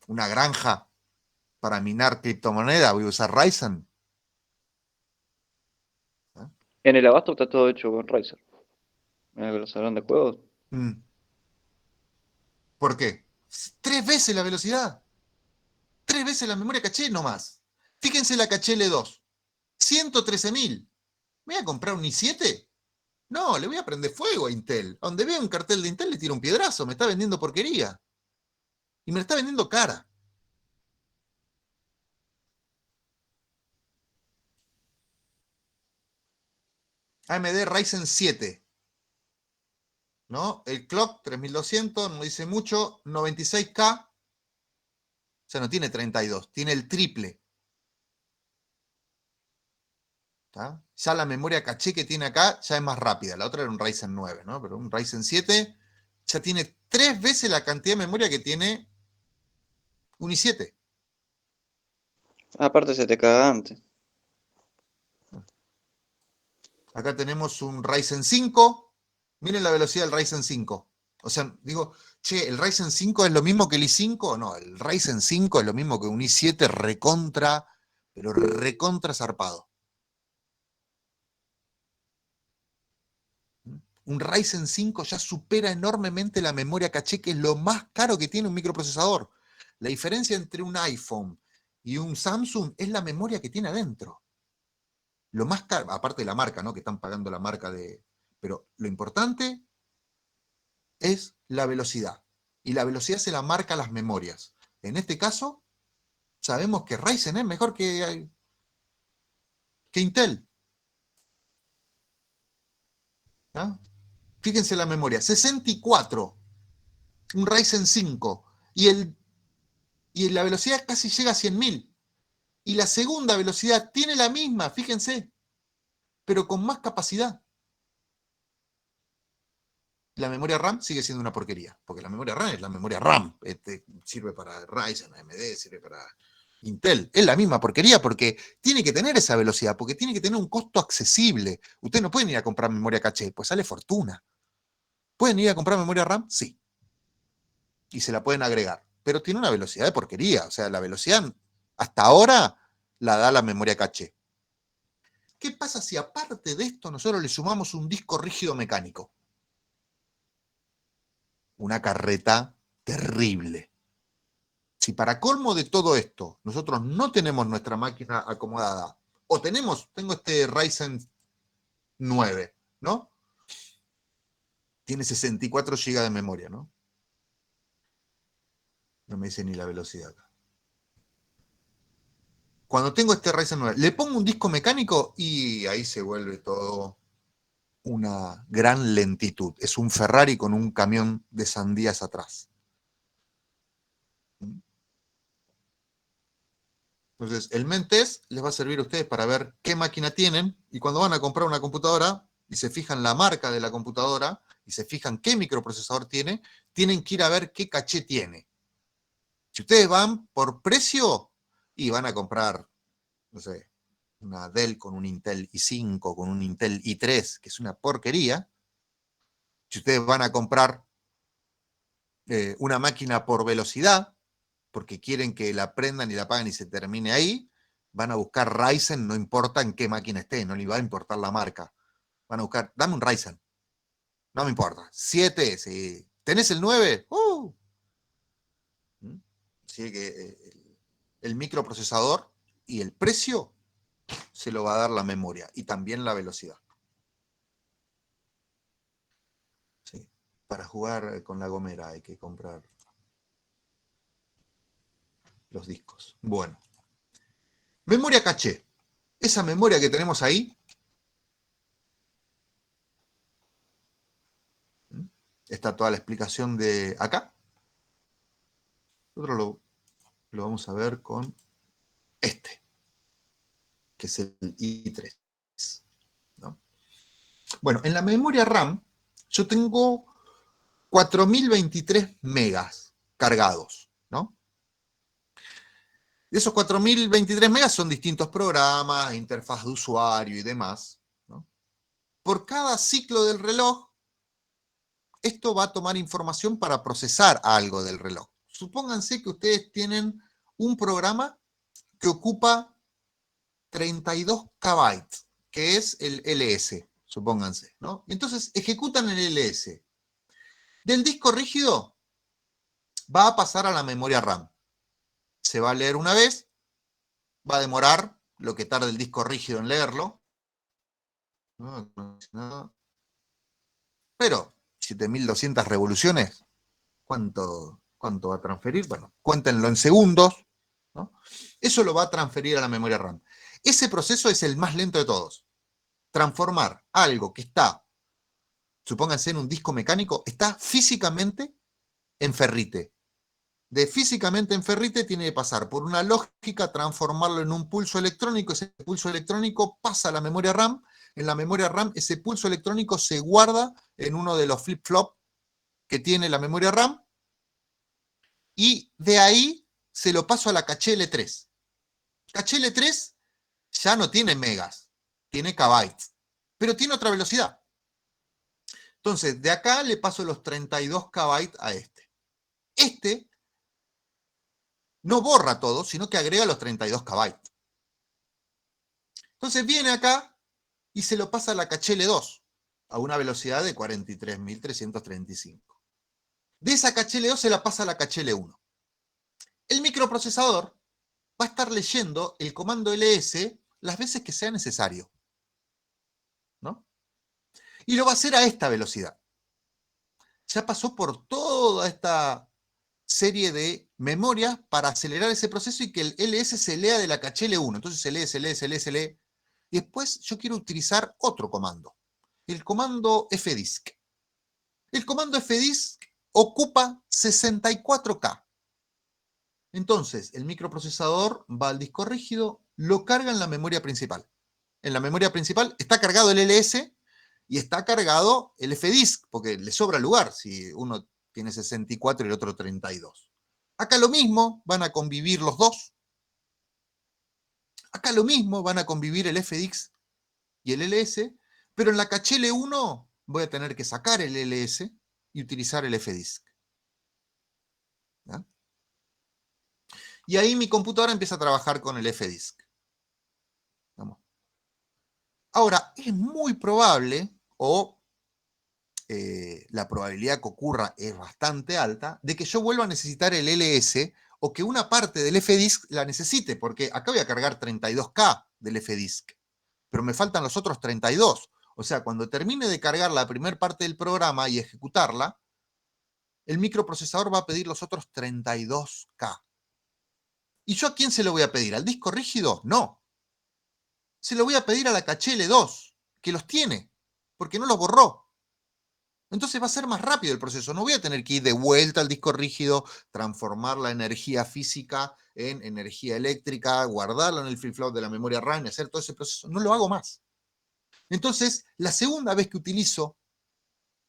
Speaker 1: granja para minar criptomoneda voy a usar Ryzen? ¿Ah?
Speaker 5: En el abasto está todo hecho con Razer. En el salón de juegos.
Speaker 1: ¿Por qué? 3 veces la velocidad. 3 veces la memoria caché nomás. Fíjense la caché L2. 113.000. ¿Me voy a comprar un i7? No, le voy a prender fuego a Intel. Donde vea un cartel de Intel le tiro un piedrazo. Me está vendiendo porquería. Y me la está vendiendo cara. AMD Ryzen 7. ¿No? El clock 3200, no dice mucho. 96K. O sea, no tiene 32. Tiene el triple. ¿Tá? Ya la memoria caché que tiene acá ya es más rápida. La otra era un Ryzen 9, ¿no? Pero un Ryzen 7 ya tiene 3 veces la cantidad de memoria que tiene un i7.
Speaker 5: Aparte se te caga antes.
Speaker 1: Acá tenemos un Ryzen 5. Miren la velocidad del Ryzen 5. O sea, digo, che, ¿el Ryzen 5 es lo mismo que el i5? No, el Ryzen 5 es lo mismo que un i7 recontra, pero recontra zarpado. Un Ryzen 5 ya supera enormemente la memoria caché, que es lo más caro que tiene un microprocesador. La diferencia entre un iPhone y un Samsung es la memoria que tiene adentro. Lo más caro, aparte de la marca, ¿no? Que están pagando la marca de... Pero lo importante es la velocidad. Y la velocidad se la marca las memorias. En este caso, sabemos que Ryzen es mejor que Intel. ¿Ah? Fíjense la memoria. 64. Un Ryzen 5. Y la velocidad casi llega a 100.000. Y la segunda velocidad tiene la misma, fíjense, pero con más capacidad. La memoria RAM sigue siendo una porquería, porque la memoria RAM es la memoria RAM. Sirve para Ryzen, AMD, sirve para Intel. Es la misma porquería porque tiene que tener esa velocidad, porque tiene que tener un costo accesible. Ustedes no pueden ir a comprar memoria caché, pues sale fortuna. ¿Pueden ir a comprar memoria RAM? Sí. Y se la pueden agregar. Pero tiene una velocidad de porquería. O sea, la velocidad hasta ahora la da la memoria caché. ¿Qué pasa si aparte de esto nosotros le sumamos un disco rígido mecánico? Una carreta terrible. Si para colmo de todo esto nosotros no tenemos nuestra máquina acomodada, o tengo este Ryzen 9, ¿no? Tiene 64 GB de memoria, ¿no? No me dice ni la velocidad acá. Cuando tengo este Ryzen 9, le pongo un disco mecánico y ahí se vuelve todo una gran lentitud. Es un Ferrari con un camión de sandías atrás. Entonces, el Mentes les va a servir a ustedes para ver qué máquina tienen, y cuando van a comprar una computadora y se fijan la marca de la computadora y se fijan qué microprocesador tiene, tienen que ir a ver qué caché tiene. Si ustedes van por precio y van a comprar, no sé, una Dell con un Intel i5, con un Intel i3, que es una porquería, si ustedes van a comprar una máquina por velocidad, porque quieren que la prendan y la apaguen y se termine ahí, van a buscar Ryzen, no importa en qué máquina esté, no les va a importar la marca. Van a buscar, dame un Ryzen, no me importa. 7, si tenés el 9, Así que el microprocesador y el precio se lo va a dar la memoria y también la velocidad. Sí. Para jugar con la gomera hay que comprar los discos. Bueno. Memoria caché. Esa memoria que tenemos ahí, está toda la explicación de acá. Nosotros lo vamos a ver con este, que es el i3. ¿No? Bueno, en la memoria RAM yo tengo 4023 megas cargados, ¿no? De esos 4023 megas son distintos programas, interfaz de usuario y demás, ¿no? Por cada ciclo del reloj, esto va a tomar información para procesar algo del reloj. Supónganse que ustedes tienen un programa que ocupa 32 KB, que es el LS, supónganse, ¿no? Entonces ejecutan el LS. Del disco rígido va a pasar a la memoria RAM. Se va a leer una vez, va a demorar lo que tarda el disco rígido en leerlo. Pero 7200 revoluciones, ¿cuánto va a transferir? Bueno, cuéntenlo en segundos, ¿no? Eso lo va a transferir a la memoria RAM. Ese proceso es el más lento de todos. Transformar algo que está, supónganse en un disco mecánico, está físicamente en ferrite. De físicamente en ferrite tiene que pasar por una lógica, transformarlo en un pulso electrónico. Ese pulso electrónico pasa a la memoria RAM. En la memoria RAM ese pulso electrónico se guarda en uno de los flip-flop que tiene la memoria RAM, y de ahí se lo paso a la caché L3. Caché L3 ya no tiene megas, tiene kbytes, pero tiene otra velocidad. Entonces, de acá le paso los 32 KB a este. Este no borra todo, sino que agrega los 32 KB. Entonces viene acá y se lo pasa a la caché L2, a una velocidad de 43.335. De esa caché L2 se la pasa a la caché L1. El microprocesador va a estar leyendo el comando ls las veces que sea necesario, ¿no? Y lo va a hacer a esta velocidad. Ya pasó por toda esta serie de memorias para acelerar ese proceso y que el ls se lea de la caché L1. Entonces se lee. Y después yo quiero utilizar otro comando, el comando fdisk. El comando fdisk ocupa 64K. Entonces, el microprocesador va al disco rígido, lo carga en la memoria principal. En la memoria principal está cargado el LS y está cargado el fdisk, porque le sobra lugar si uno tiene 64 y el otro 32. Acá lo mismo, van a convivir los dos. Acá lo mismo, van a convivir el fdisk y el LS, pero en la caché L1 voy a tener que sacar el LS y utilizar el fdisk. ¿Ya? Y ahí mi computadora empieza a trabajar con el fdisk. Vamos. Ahora, es muy probable, o la probabilidad que ocurra es bastante alta, de que yo vuelva a necesitar el LS o que una parte del fdisk la necesite, porque acá voy a cargar 32K del fdisk, pero me faltan los otros 32. O sea, cuando termine de cargar la primera parte del programa y ejecutarla, el microprocesador va a pedir los otros 32K. ¿Y yo a quién se lo voy a pedir? ¿Al disco rígido? No. Se lo voy a pedir a la caché L2, que los tiene, porque no los borró. Entonces va a ser más rápido el proceso. No voy a tener que ir de vuelta al disco rígido, transformar la energía física en energía eléctrica, guardarlo en el flip-flop de la memoria RAM y hacer todo ese proceso. No lo hago más. Entonces, la segunda vez que utilizo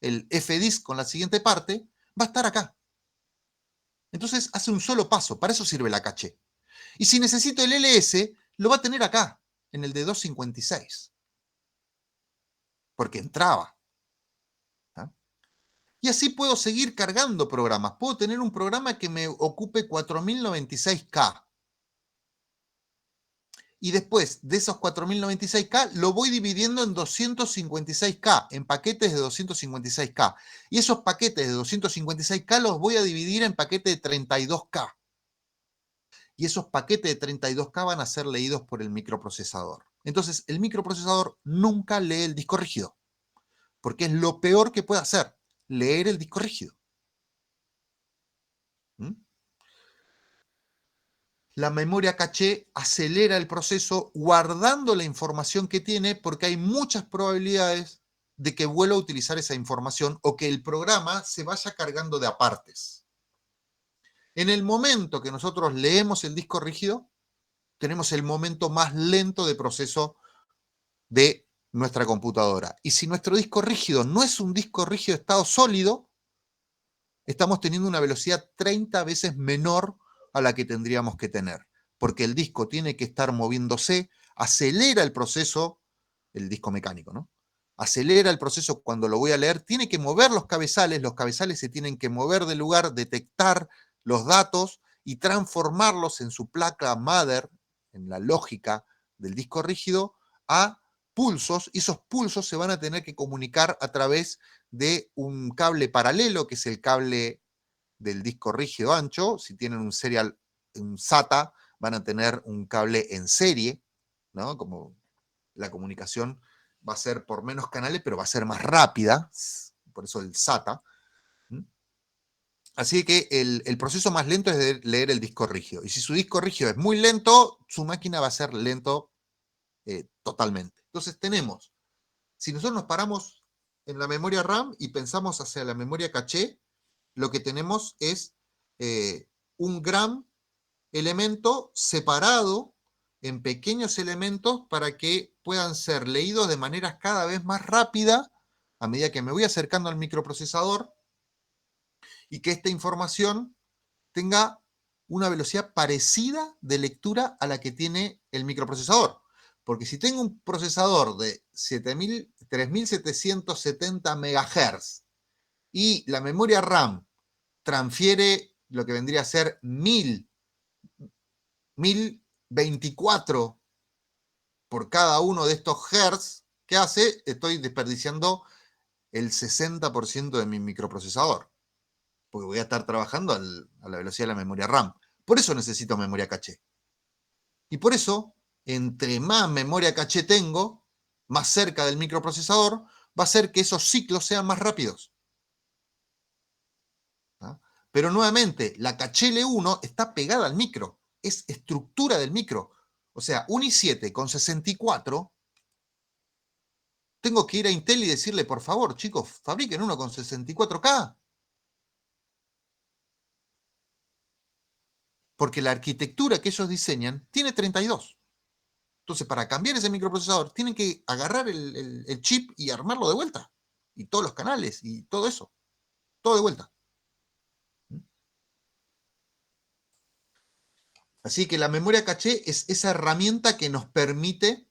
Speaker 1: el FDISC con la siguiente parte, va a estar acá. Entonces, hace un solo paso. Para eso sirve la caché. Y si necesito el LS, lo va a tener acá, en el de 256. Porque entraba. ¿Ah? Y así puedo seguir cargando programas. Puedo tener un programa que me ocupe 4096K. Y después de esos 4096K lo voy dividiendo en 256K, en paquetes de 256K. Y esos paquetes de 256K los voy a dividir en paquetes de 32K. Y esos paquetes de 32K van a ser leídos por el microprocesador. Entonces, el microprocesador nunca lee el disco rígido, porque es lo peor que puede hacer, leer el disco rígido. ¿Mm? La memoria caché acelera el proceso guardando la información que tiene, porque hay muchas probabilidades de que vuelva a utilizar esa información o que el programa se vaya cargando de apartes. En el momento que nosotros leemos el disco rígido, tenemos el momento más lento de proceso de nuestra computadora. Y si nuestro disco rígido no es un disco rígido de estado sólido, estamos teniendo una velocidad 30 veces menor a la que tendríamos que tener, porque el disco tiene que estar moviéndose, acelera el proceso, el disco mecánico, ¿no? Acelera el proceso cuando lo voy a leer, tiene que mover los cabezales se tienen que mover del lugar, detectar los datos y transformarlos en su placa mother, en la lógica del disco rígido, a pulsos, y esos pulsos se van a tener que comunicar a través de un cable paralelo, que es el cable del disco rígido ancho. Si tienen un serial, un SATA, van a tener un cable en serie, ¿no? Como la comunicación va a ser por menos canales, pero va a ser más rápida, por eso el SATA. Así que el proceso más lento es de leer el disco rígido. Y si su disco rígido es muy lento, su máquina va a ser lento totalmente. Entonces tenemos, si nosotros nos paramos en la memoria RAM y pensamos hacia la memoria caché, lo que tenemos es un gran elemento separado en pequeños elementos para que puedan ser leídos de manera cada vez más rápida a medida que me voy acercando al microprocesador, y que esta información tenga una velocidad parecida de lectura a la que tiene el microprocesador. Porque si tengo un procesador de 3770 MHz y la memoria RAM transfiere lo que vendría a ser 1024 por cada uno de estos hertz, ¿qué hace? Estoy desperdiciando el 60% de mi microprocesador, porque voy a estar trabajando a la velocidad de la memoria RAM. Por eso necesito memoria caché. Y por eso, entre más memoria caché tengo, más cerca del microprocesador, va a hacer que esos ciclos sean más rápidos. ¿Ah? Pero nuevamente, la caché L1 está pegada al micro, es estructura del micro. O sea, un i7 con 64, tengo que ir a Intel y decirle, por favor, chicos, fabriquen uno con 64K. Porque la arquitectura que ellos diseñan tiene 32. Entonces, para cambiar ese microprocesador, tienen que agarrar el chip y armarlo de vuelta. Y todos los canales y todo eso. Todo de vuelta. Así que la memoria caché es esa herramienta que nos permite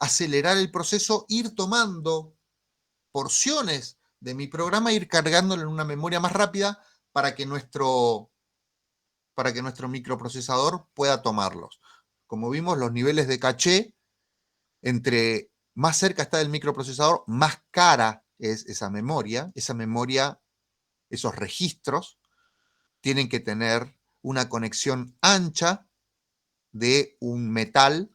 Speaker 1: acelerar el proceso, ir tomando porciones de mi programa, ir cargándolo en una memoria más rápida para que nuestro microprocesador pueda tomarlos. Como vimos, los niveles de caché, entre más cerca está del microprocesador, más cara es esa memoria, esos registros, tienen que tener una conexión ancha de un metal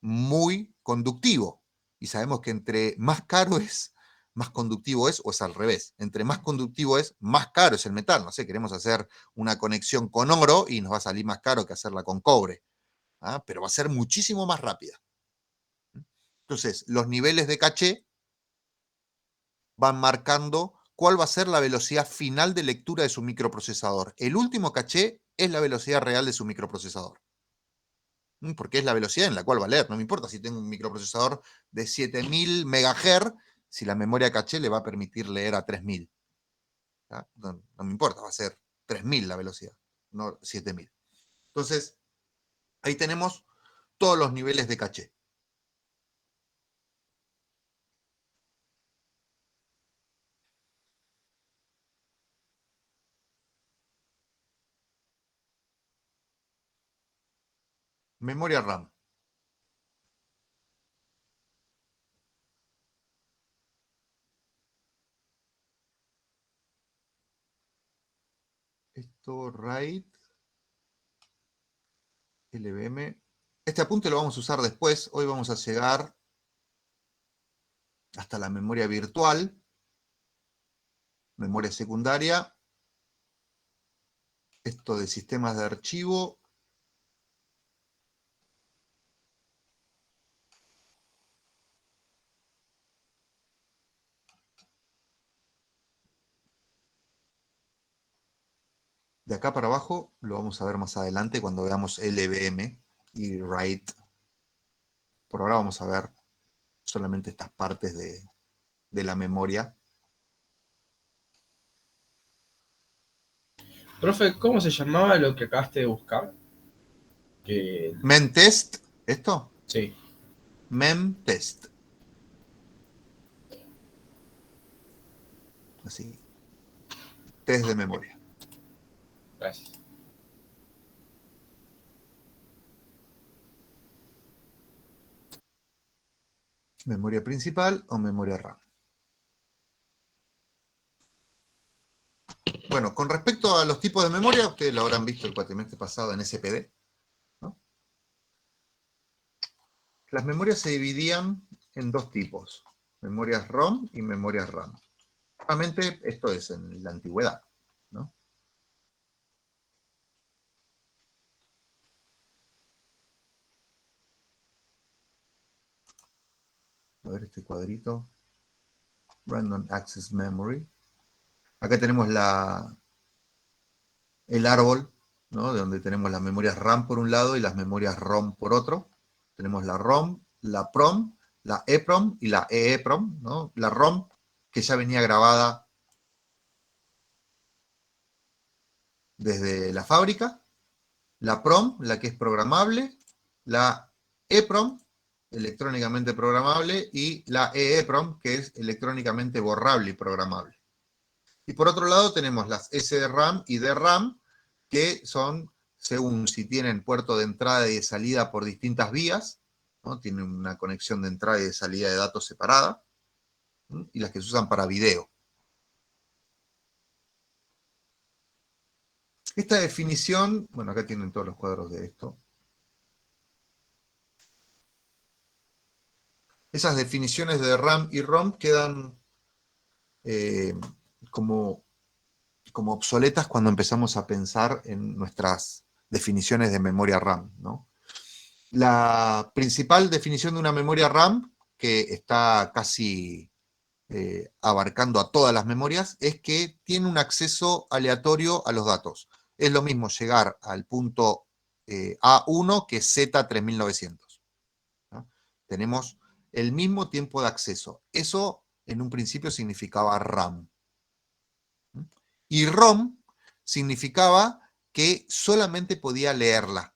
Speaker 1: muy conductivo. Y sabemos que entre más caro es, más conductivo es, o es al revés. Entre más conductivo es, más caro es el metal. No sé, queremos hacer una conexión con oro y nos va a salir más caro que hacerla con cobre. ¿Ah? Pero va a ser muchísimo más rápida. Entonces, los niveles de caché van marcando cuál va a ser la velocidad final de lectura de su microprocesador. El último caché es la velocidad real de su microprocesador. Porque es la velocidad en la cual va a leer. No me importa si tengo un microprocesador de 7000 MHz, si la memoria caché le va a permitir leer a 3000. No, no me importa, va a ser 3000 la velocidad, no 7000. Entonces, ahí tenemos todos los niveles de caché. Memoria RAM. Esto, RAID, LVM. Este apunte lo vamos a usar después. Hoy vamos a llegar hasta la memoria virtual, memoria secundaria. Esto de sistemas de archivo. De acá para abajo lo vamos a ver más adelante cuando veamos LVM y RAID. Por ahora vamos a ver solamente estas partes de la memoria.
Speaker 6: Profe, ¿cómo se llamaba lo que acabaste de buscar? Que...
Speaker 1: Memtest, ¿esto?
Speaker 6: Sí,
Speaker 1: Memtest. Así. Test de memoria.
Speaker 6: gracias.
Speaker 1: Memoria principal o memoria RAM. Bueno, con respecto a los tipos de memoria, ustedes lo habrán visto el cuatrimestre pasado en SPD, ¿no? Las memorias se dividían en dos tipos, memorias ROM y memorias RAM. Realmente esto es en la antigüedad, ¿no? A ver este cuadrito. Random Access Memory. Acá tenemos el árbol, ¿no? De donde tenemos las memorias RAM por un lado y las memorias ROM por otro. Tenemos la ROM, la PROM, la EPROM y la EEPROM, ¿no? La ROM, que ya venía grabada desde la fábrica, la PROM, la que es programable, la EPROM, electrónicamente programable, y la EEPROM, que es electrónicamente borrable y programable. Y por otro lado tenemos las SRAM y DRAM, que son, según si tienen puerto de entrada y de salida por distintas vías, ¿no? Tienen una conexión de entrada y de salida de datos separada, ¿no? Y las que se usan para video. Esta definición, bueno, acá tienen todos los cuadros de esto. Esas definiciones de RAM y ROM quedan como obsoletas cuando empezamos a pensar en nuestras definiciones de memoria RAM, ¿no? La principal definición de una memoria RAM, que está casi abarcando a todas las memorias, es que tiene un acceso aleatorio a los datos. Es lo mismo llegar al punto A1 que Z3900. ¿No? Tenemos el mismo tiempo de acceso. Eso en un principio significaba RAM. Y ROM significaba que solamente podía leerla.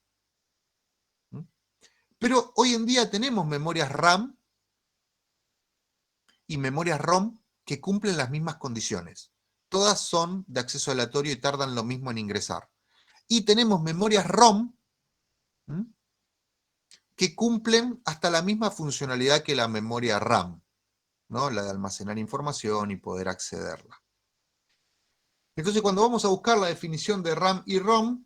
Speaker 1: Pero hoy en día tenemos memorias RAM y memorias ROM que cumplen las mismas condiciones. Todas son de acceso aleatorio y tardan lo mismo en ingresar. Y tenemos memorias ROM que cumplen hasta la misma funcionalidad que la memoria RAM, ¿no? La de almacenar información y poder accederla. Entonces, cuando vamos a buscar la definición de RAM y ROM,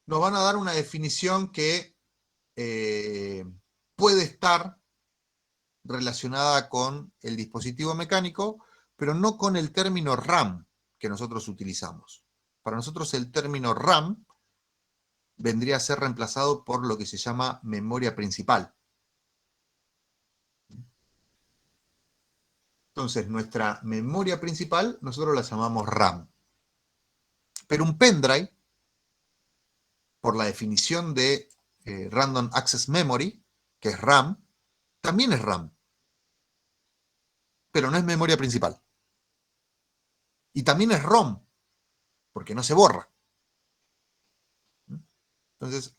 Speaker 1: nos van a dar una definición que puede estar relacionada con el dispositivo mecánico, pero no con el término RAM que nosotros utilizamos. Para nosotros el término RAM vendría a ser reemplazado por lo que se llama memoria principal. Entonces, nuestra memoria principal nosotros la llamamos RAM. Pero un pendrive, por la definición de Random Access Memory, que es RAM, también es RAM. Pero no es memoria principal. Y también es ROM, porque no se borra. Entonces,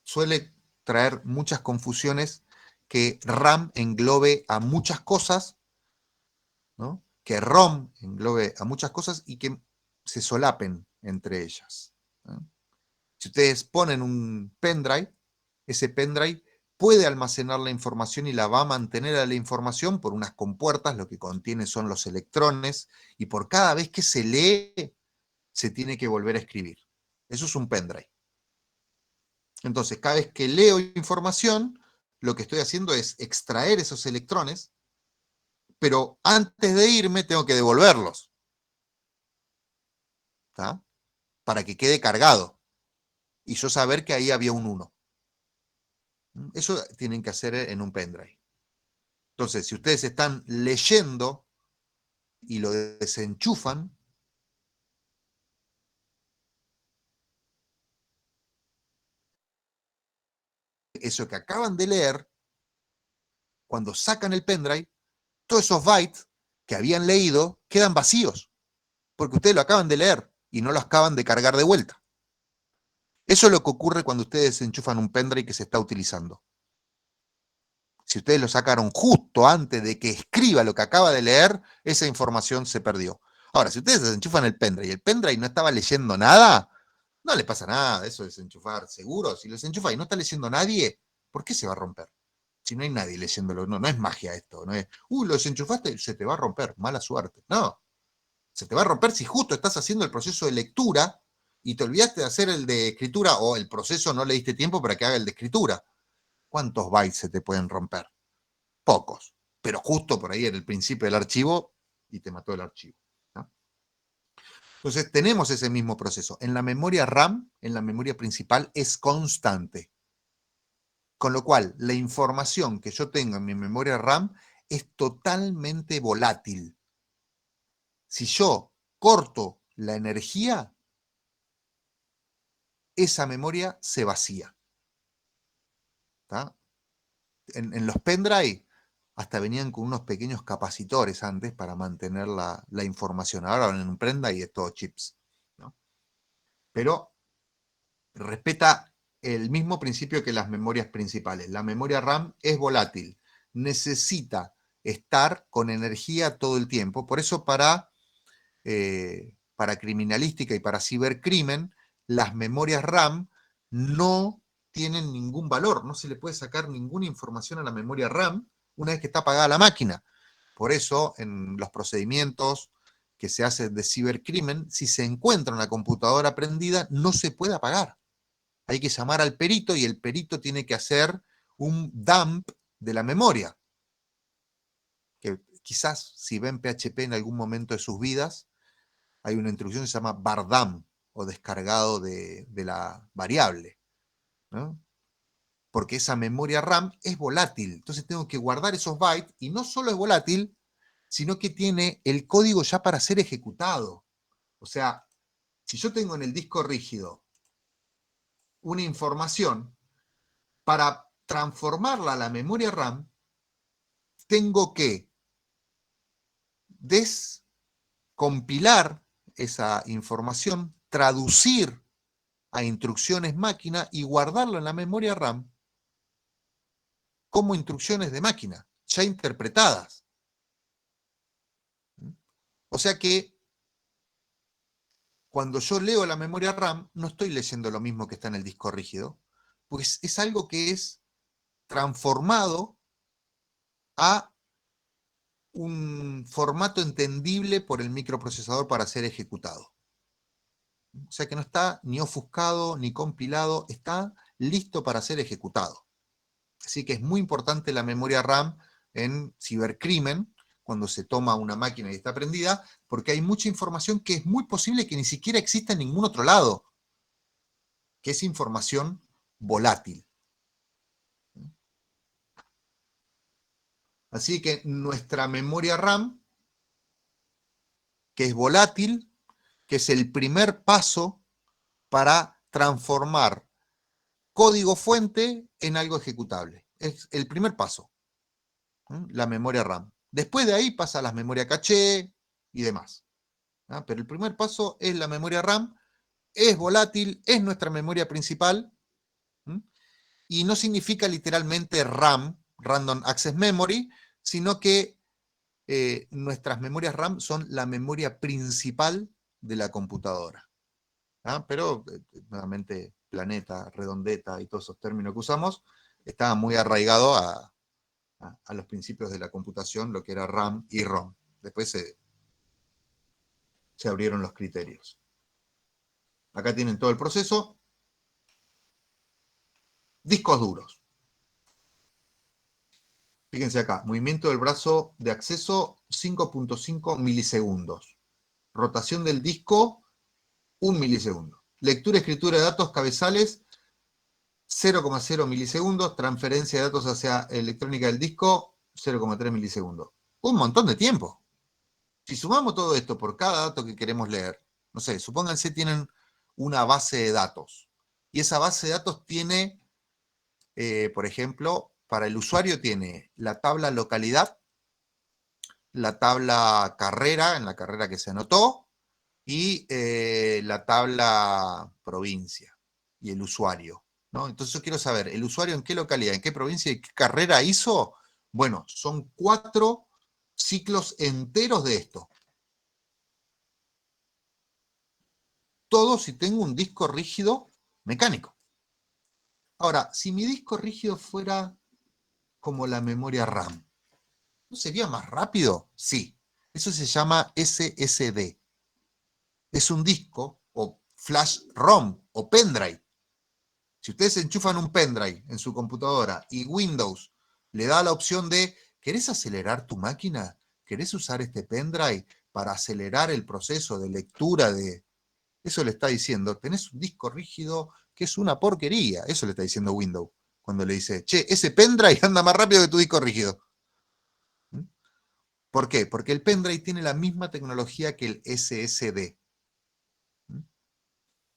Speaker 1: suele traer muchas confusiones que RAM englobe a muchas cosas, ¿no? Que ROM englobe a muchas cosas y que se solapen entre ellas, ¿no? Si ustedes ponen un pendrive, ese pendrive puede almacenar la información y la va a mantener a la información por unas compuertas, lo que contiene son los electrones, y por cada vez que se lee, se tiene que volver a escribir. Eso es un pendrive. Entonces, cada vez que leo información, lo que estoy haciendo es extraer esos electrones, pero antes de irme tengo que devolverlos, ¿tá? Para que quede cargado y yo saber que ahí había un 1. Eso tienen que hacer en un pendrive. Entonces, si ustedes están leyendo y lo desenchufan, eso que acaban de leer, cuando sacan el pendrive, todos esos bytes que habían leído quedan vacíos, porque ustedes lo acaban de leer y no lo acaban de cargar de vuelta. Eso es lo que ocurre cuando ustedes desenchufan un pendrive que se está utilizando. Si ustedes lo sacaron justo antes de que escriba lo que acaba de leer, esa información se perdió. Ahora, si ustedes desenchufan el pendrive y el pendrive no estaba leyendo nada, no le pasa nada, eso es desenchufar, seguro. Si lo desenchufa y no está leyendo nadie, ¿por qué se va a romper? Si no hay nadie leyéndolo, no es magia esto, no es, lo desenchufaste, se te va a romper, mala suerte. No, se te va a romper si justo estás haciendo el proceso de lectura y te olvidaste de hacer el de escritura, o el proceso no le diste tiempo para que haga el de escritura. ¿Cuántos bytes se te pueden romper? Pocos, pero justo por ahí en el principio del archivo y te mató el archivo, ¿no? Entonces tenemos ese mismo proceso. En la memoria RAM, en la memoria principal, es constante. Con lo cual, la información que yo tengo en mi memoria RAM es totalmente volátil. Si yo corto la energía, esa memoria se vacía, ¿tá? En los pendrive hasta venían con unos pequeños capacitores antes para mantener la información. Ahora en un pendrive es todo chips, ¿no? Pero respeta el mismo principio que las memorias principales. La memoria RAM es volátil, necesita estar con energía todo el tiempo. Por eso para criminalística y para cibercrimen, las memorias RAM no tienen ningún valor, no se le puede sacar ninguna información a la memoria RAM una vez que está apagada la máquina. Por eso, en los procedimientos que se hacen de cibercrimen, si se encuentra una computadora prendida, no se puede apagar. Hay que llamar al perito y el perito tiene que hacer un dump de la memoria. Que quizás si ven PHP en algún momento de sus vidas, hay una instrucción que se llama bardump, o descargado de la variable, ¿no? Porque esa memoria RAM es volátil. Entonces tengo que guardar esos bytes, y no solo es volátil, sino que tiene el código ya para ser ejecutado. O sea, si yo tengo en el disco rígido una información, para transformarla a la memoria RAM, tengo que descompilar esa información, traducir a instrucciones máquina y guardarlo en la memoria RAM como instrucciones de máquina, ya interpretadas. O sea que cuando yo leo la memoria RAM, no estoy leyendo lo mismo que está en el disco rígido, pues es algo que es transformado a un formato entendible por el microprocesador para ser ejecutado. O sea que no está ni ofuscado ni compilado, está listo para ser ejecutado. Así que es muy importante la memoria RAM en cibercrimen, cuando se toma una máquina y está prendida, porque hay mucha información que es muy posible que ni siquiera exista en ningún otro lado, que es información volátil. Así que nuestra memoria RAM, que es volátil, que es el primer paso para transformar código fuente en algo ejecutable. Es el primer paso, la memoria RAM. Después de ahí pasa la memoria caché y demás. Pero el primer paso es la memoria RAM, es volátil, es nuestra memoria principal, y no significa literalmente RAM, Random Access Memory, sino que nuestras memorias RAM son la memoria principal de la computadora. Pero, nuevamente, planeta, redondeta y todos esos términos que usamos, estaban muy arraigados a los principios de la computación, lo que era RAM y ROM. Después se abrieron los criterios. Acá tienen todo el proceso. Discos duros. Fíjense acá, movimiento del brazo de acceso 5.5 milisegundos. Rotación del disco 1 milisegundo. Lectura y escritura de datos cabezales 0,0 milisegundos. Transferencia de datos hacia electrónica del disco 0,3 milisegundos. Un montón de tiempo. Si sumamos todo esto por cada dato que queremos leer, no sé, supónganse tienen una base de datos. Y esa base de datos tiene, por ejemplo, para el usuario tiene la tabla localidad, la tabla carrera, en la carrera que se anotó, y la tabla provincia, y el usuario, ¿no? Entonces yo quiero saber, ¿el usuario en qué localidad, en qué provincia y qué carrera hizo? Bueno, son 4 ciclos enteros de esto. Todo si tengo un disco rígido mecánico. Ahora, si mi disco rígido fuera como la memoria RAM, ¿no sería más rápido? Sí. Eso se llama SSD. Es un disco o flash ROM o pendrive. Si ustedes enchufan un pendrive en su computadora y Windows le da la opción de, ¿querés acelerar tu máquina? ¿Querés usar este pendrive para acelerar el proceso de lectura de...? Eso le está diciendo, tenés un disco rígido que es una porquería. Eso le está diciendo Windows cuando le dice, che, ese pendrive anda más rápido que tu disco rígido. ¿Por qué? Porque el pendrive tiene la misma tecnología que el SSD.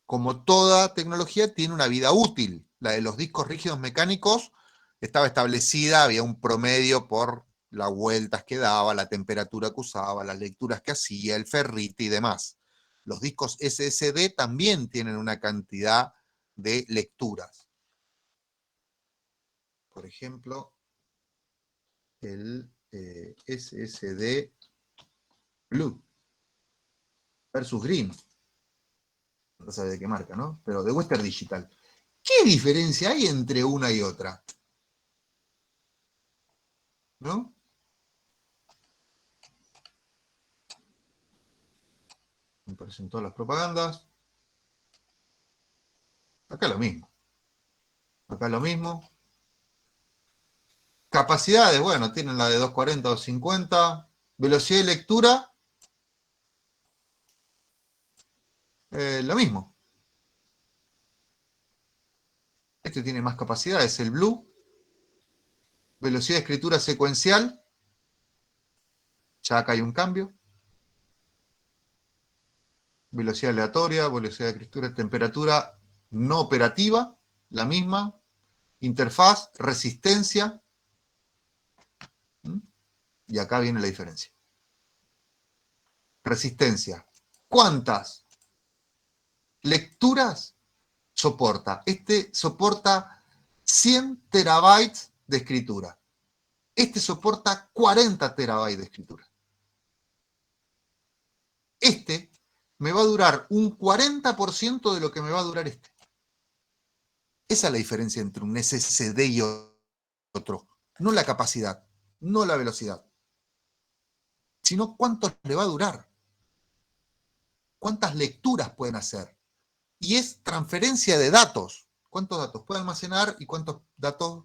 Speaker 1: Como toda tecnología tiene una vida útil. La de los discos rígidos mecánicos estaba establecida, había un promedio por las vueltas que daba, la temperatura que usaba, las lecturas que hacía, el ferrite y demás. Los discos SSD también tienen una cantidad de lecturas. Por ejemplo, el SSD Blue versus Green. No sabe de qué marca, ¿no? Pero de Western Digital. ¿Qué diferencia hay entre una y otra? ¿No? Me aparecen todas las propagandas. Acá lo mismo. Acá lo mismo. Capacidades, bueno, tienen la de 240 o 50. Velocidad de lectura. Lo mismo. Este tiene más capacidad, es el Blue. Velocidad de escritura secuencial. Ya acá hay un cambio. Velocidad aleatoria, velocidad de escritura, temperatura no operativa, la misma. Interfaz, resistencia. Y acá viene la diferencia. Resistencia. ¿Cuántas lecturas soporta? Este soporta 100 terabytes de escritura. Este soporta 40 terabytes de escritura. Este me va a durar un 40% de lo que me va a durar este. Esa es la diferencia entre un SSD y otro. No la capacidad, no la velocidad, sino cuánto le va a durar. ¿Cuántas lecturas pueden hacer? y es transferencia de datos. ¿Cuántos datos puede almacenar y cuántos datos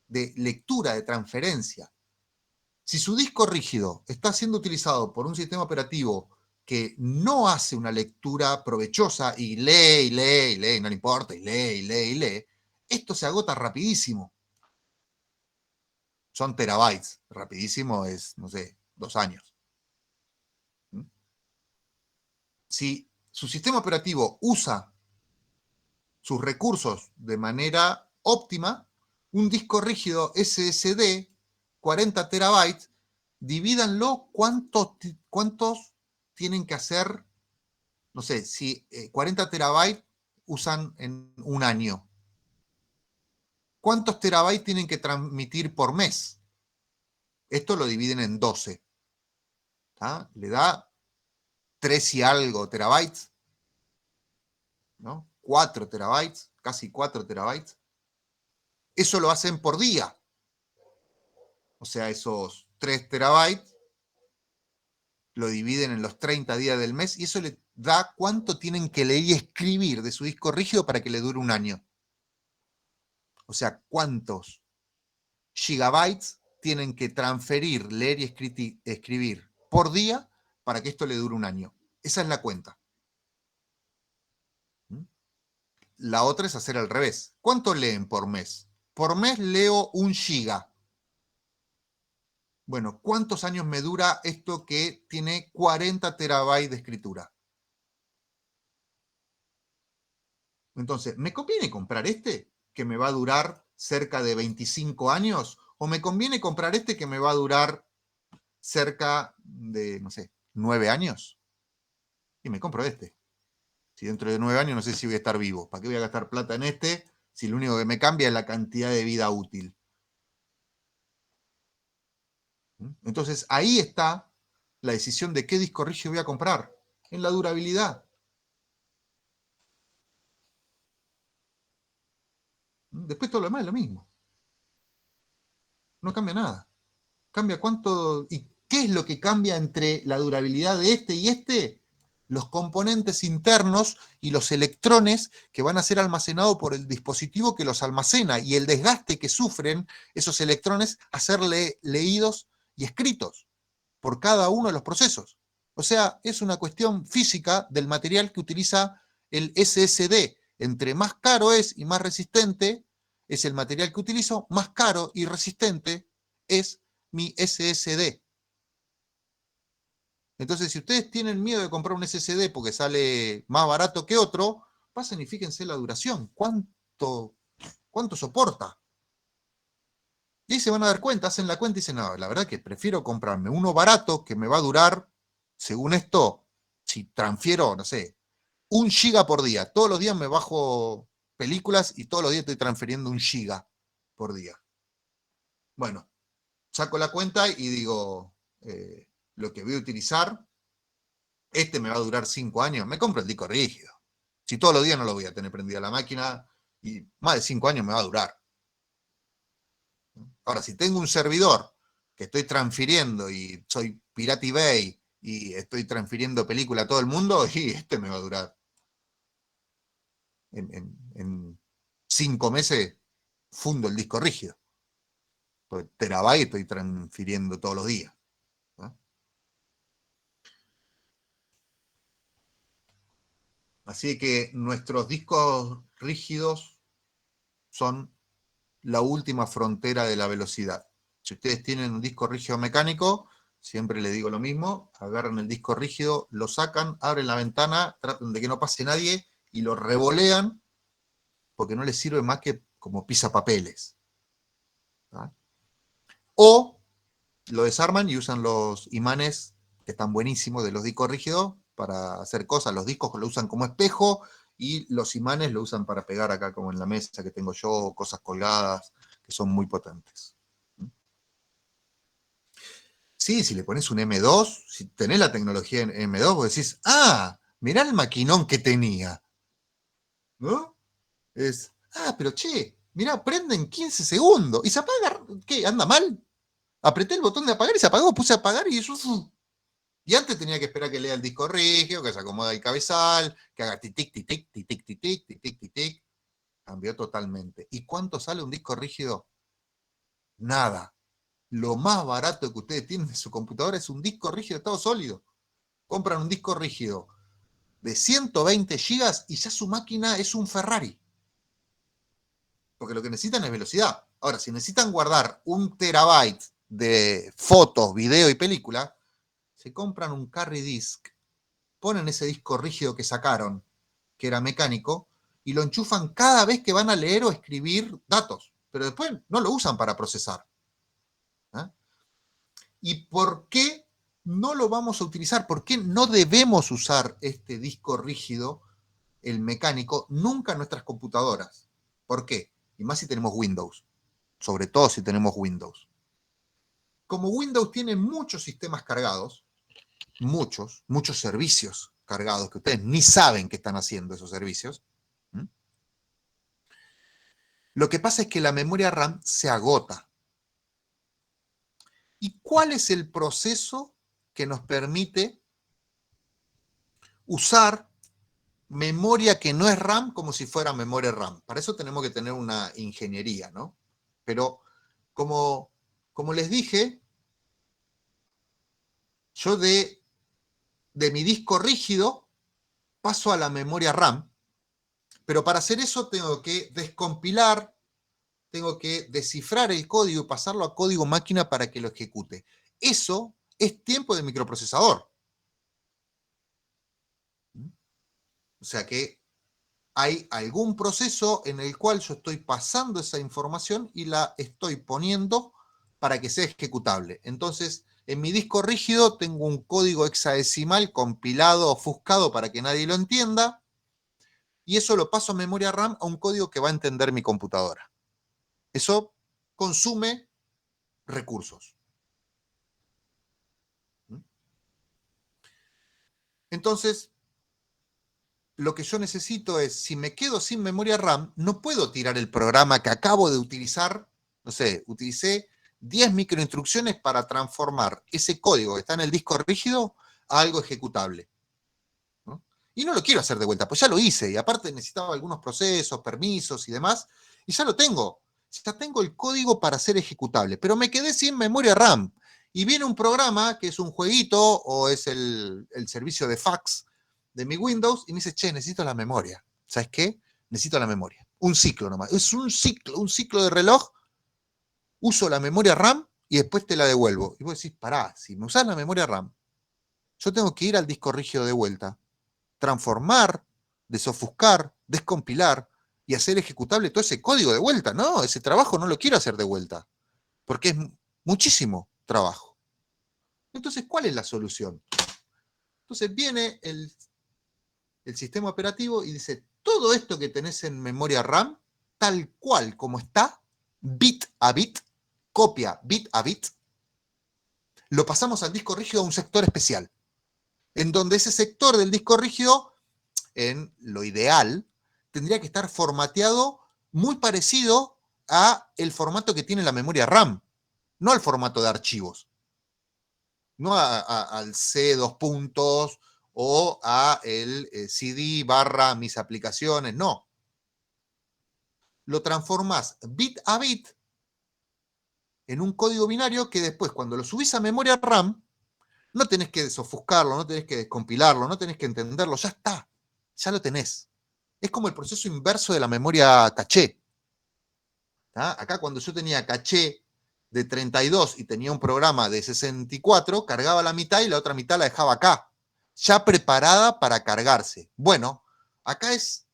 Speaker 1: de lectura, de transferencia? Si su disco rígido está siendo utilizado por un sistema operativo que no hace una lectura provechosa y lee, y lee, y lee, no le importa, y lee, y lee, y lee, esto se agota rapidísimo. Son terabytes. Rapidísimo es, no sé, 2 años. Si su sistema operativo usa sus recursos de manera óptima, un disco rígido SSD, 40 terabytes, divídanlo cuántos tienen que hacer, no sé, si 40 terabytes usan en un año. ¿Cuántos terabytes tienen que transmitir por mes? Esto lo dividen en 12. ¿Tá? Le da 3 y algo terabytes, ¿no? 4 terabytes, casi 4 terabytes. Eso lo hacen por día. O sea, esos 3 terabytes lo dividen en los 30 días del mes y eso le da cuánto tienen que leer y escribir de su disco rígido para que le dure un año. O sea, cuántos gigabytes tienen que transferir, leer y escribir por día para que esto le dure un año. Esa es la cuenta. La otra es hacer al revés. ¿Cuánto leen por mes? Por mes leo 1 giga. Bueno, ¿cuántos años me dura esto que tiene 40 terabytes de escritura? Entonces, ¿me conviene comprar este que me va a durar cerca de 25 años? ¿O me conviene comprar este que me va a durar cerca de, no sé, 9 años? Y me compro este. Si dentro de 9 años no sé si voy a estar vivo. ¿Para qué voy a gastar plata en este si lo único que me cambia es la cantidad de vida útil? Entonces, ahí está la decisión de qué disco rígido voy a comprar, en la durabilidad. Después todo lo demás es lo mismo. No cambia nada. Cambia cuánto... ¿Y qué es lo que cambia entre la durabilidad de este y este? Los componentes internos y los electrones que van a ser almacenados por el dispositivo que los almacena y el desgaste que sufren esos electrones a ser leídos y escritos por cada uno de los procesos. O sea, es una cuestión física del material que utiliza el SSD. Entre más caro es y más resistente es el material que utilizo, más caro y resistente es mi SSD. Entonces, si ustedes tienen miedo de comprar un SSD porque sale más barato que otro, pasen y fíjense la duración. ¿Cuánto soporta? Y ahí se van a dar cuenta, hacen la cuenta y dicen, no, la verdad que prefiero comprarme uno barato que me va a durar, según esto, si transfiero, no sé, 1 giga por día. Todos los días me bajo películas y todos los días estoy transfiriendo 1 giga por día. Bueno, saco la cuenta y digo, lo que voy a utilizar, este me va a durar 5 años, me compro el disco rígido. Si todos los días no lo voy a tener prendida la máquina, y más de 5 años me va a durar. Ahora, si tengo un servidor que estoy transfiriendo y soy Pirate Bay y estoy transfiriendo película a todo el mundo, y este me va a durar. En 5 meses fundo el disco rígido. Porque terabyte estoy transfiriendo todos los días. ¿No? Así que nuestros discos rígidos son la última frontera de la velocidad. Si ustedes tienen un disco rígido mecánico, siempre les digo lo mismo, agarran el disco rígido, lo sacan, abren la ventana, tratan de que no pase nadie y lo revolean, porque no les sirve más que como pisapapeles. ¿Ah? O lo desarman y usan los imanes, que están buenísimos, de los discos rígidos para hacer cosas. Los discos lo usan como espejo y los imanes lo usan para pegar acá como en la mesa que tengo yo, cosas colgadas que son muy potentes. Sí, si le pones un M2, si tenés la tecnología en M2, vos decís, ah, mirá el maquinón que tenía. ¿No? Pero che, mirá, prende en 15 segundos y se apaga. ¿Qué? ¿Anda mal? Apreté el botón de apagar y se apagó, puse a apagar y eso... Y antes tenía que esperar que lea el disco rígido, que se acomode el cabezal, que haga tic, tic, tic, tic, tic, tic, tic, tic, tic, tic. Cambió totalmente. ¿Y cuánto sale un disco rígido? Nada. Lo más barato que ustedes tienen en su computadora es un disco rígido de estado sólido. Compran un disco rígido de 120 gigas y ya su máquina es un Ferrari. Porque lo que necesitan es velocidad. Ahora, si necesitan guardar 1 terabyte de fotos, video y película, se compran un carry disk, ponen ese disco rígido que sacaron, que era mecánico, y lo enchufan cada vez que van a leer o escribir datos. Pero después no lo usan para procesar. ¿Eh? ¿Y por qué no lo vamos a utilizar? ¿Por qué no debemos usar este disco rígido, el mecánico, nunca en nuestras computadoras? ¿Por qué? Y más si tenemos Windows. Sobre todo si tenemos Windows. Como Windows tiene muchos sistemas cargados, muchos servicios cargados, que ustedes ni saben qué están haciendo esos servicios, lo que pasa es que la memoria RAM se agota. ¿Y cuál es el proceso que nos permite usar memoria que no es RAM como si fuera memoria RAM? Para eso tenemos que tener una ingeniería, ¿no? Pero como les dije, yo de mi disco rígido paso a la memoria RAM, pero para hacer eso tengo que descompilar, tengo que descifrar el código y pasarlo a código máquina para que lo ejecute. Eso es tiempo de microprocesador. O sea que hay algún proceso en el cual yo estoy pasando esa información y la estoy poniendo para que sea ejecutable. Entonces, en mi disco rígido tengo un código hexadecimal compilado, ofuscado para que nadie lo entienda, y eso lo paso a memoria RAM a un código que va a entender mi computadora. Eso consume recursos. Entonces, lo que yo necesito es, si me quedo sin memoria RAM, no puedo tirar el programa que acabo de utilizar, no sé, utilicé 10 microinstrucciones para transformar ese código que está en el disco rígido a algo ejecutable. ¿No? Y no lo quiero hacer de vuelta, pues ya lo hice, y aparte necesitaba algunos procesos, permisos y demás, y ya lo tengo. Ya tengo el código para ser ejecutable, pero me quedé sin memoria RAM. Y viene un programa que es un jueguito o es el servicio de fax de mi Windows y me dice, che, necesito la memoria. ¿Sabes qué? Necesito la memoria. Un ciclo nomás. Es un ciclo de reloj. Uso la memoria RAM y después te la devuelvo. Y vos decís, pará, si me usás la memoria RAM, yo tengo que ir al disco rígido de vuelta, transformar, desofuscar, descompilar y hacer ejecutable todo ese código de vuelta. No, ese trabajo no lo quiero hacer de vuelta, porque es muchísimo trabajo. Entonces, ¿cuál es la solución? Entonces viene el sistema operativo y dice, todo esto que tenés en memoria RAM, tal cual como está, bit a bit, copia bit a bit, lo pasamos al disco rígido a un sector especial, en donde ese sector del disco rígido, en lo ideal, tendría que estar formateado muy parecido a el formato que tiene la memoria RAM, no al formato de archivos, no al C dos puntos o a el CD / mis aplicaciones, no. Lo transformás bit a bit en un código binario que después, cuando lo subís a memoria RAM, no tenés que desofuscarlo, no tenés que descompilarlo, no tenés que entenderlo, ya está, ya lo tenés. Es como el proceso inverso de la memoria caché. ¿Tá? Acá cuando yo tenía caché de 32 y tenía un programa de 64, cargaba la mitad y la otra mitad la dejaba acá, ya preparada para cargarse. Bueno, acá es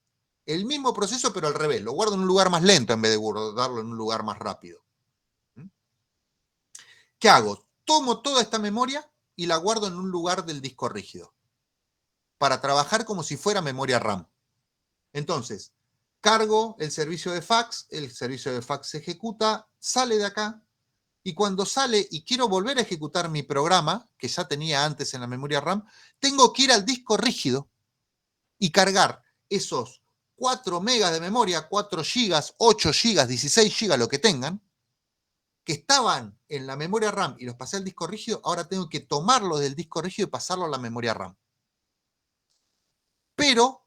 Speaker 1: el mismo proceso, pero al revés. Lo guardo en un lugar más lento en vez de guardarlo en un lugar más rápido. ¿Qué hago? Tomo toda esta memoria y la guardo en un lugar del disco rígido para trabajar como si fuera memoria RAM. Entonces, cargo el servicio de fax se ejecuta, sale de acá, y cuando sale y quiero volver a ejecutar mi programa, que ya tenía antes en la memoria RAM, tengo que ir al disco rígido y cargar esos 4 megas de memoria, 4 gigas, 8 gigas, 16 gigas, lo que tengan, que estaban en la memoria RAM y los pasé al disco rígido, ahora tengo que tomarlos del disco rígido y pasarlo a la memoria RAM. Pero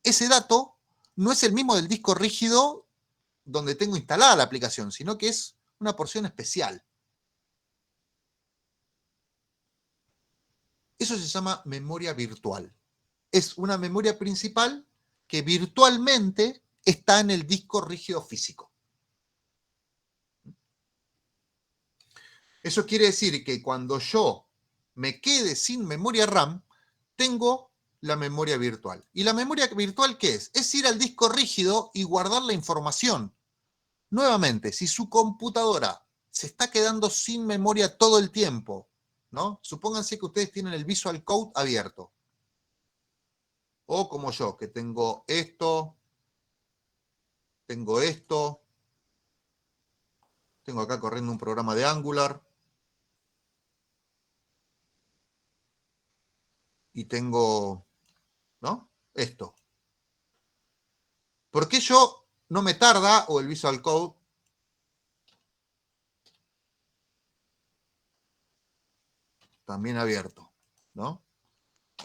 Speaker 1: ese dato no es el mismo del disco rígido donde tengo instalada la aplicación, sino que es una porción especial. Eso se llama memoria virtual. Es una memoria principal que virtualmente está en el disco rígido físico. Eso quiere decir que cuando yo me quede sin memoria RAM, tengo la memoria virtual. ¿Y la memoria virtual qué es? Es ir al disco rígido y guardar la información. Nuevamente, si su computadora se está quedando sin memoria todo el tiempo, ¿no? Supónganse que ustedes tienen el Visual Code abierto. O como yo, que tengo esto, tengo acá corriendo un programa de Angular, y tengo, ¿no? Esto. ¿Por qué yo no me tarda, o el Visual Code, también abierto, ¿no?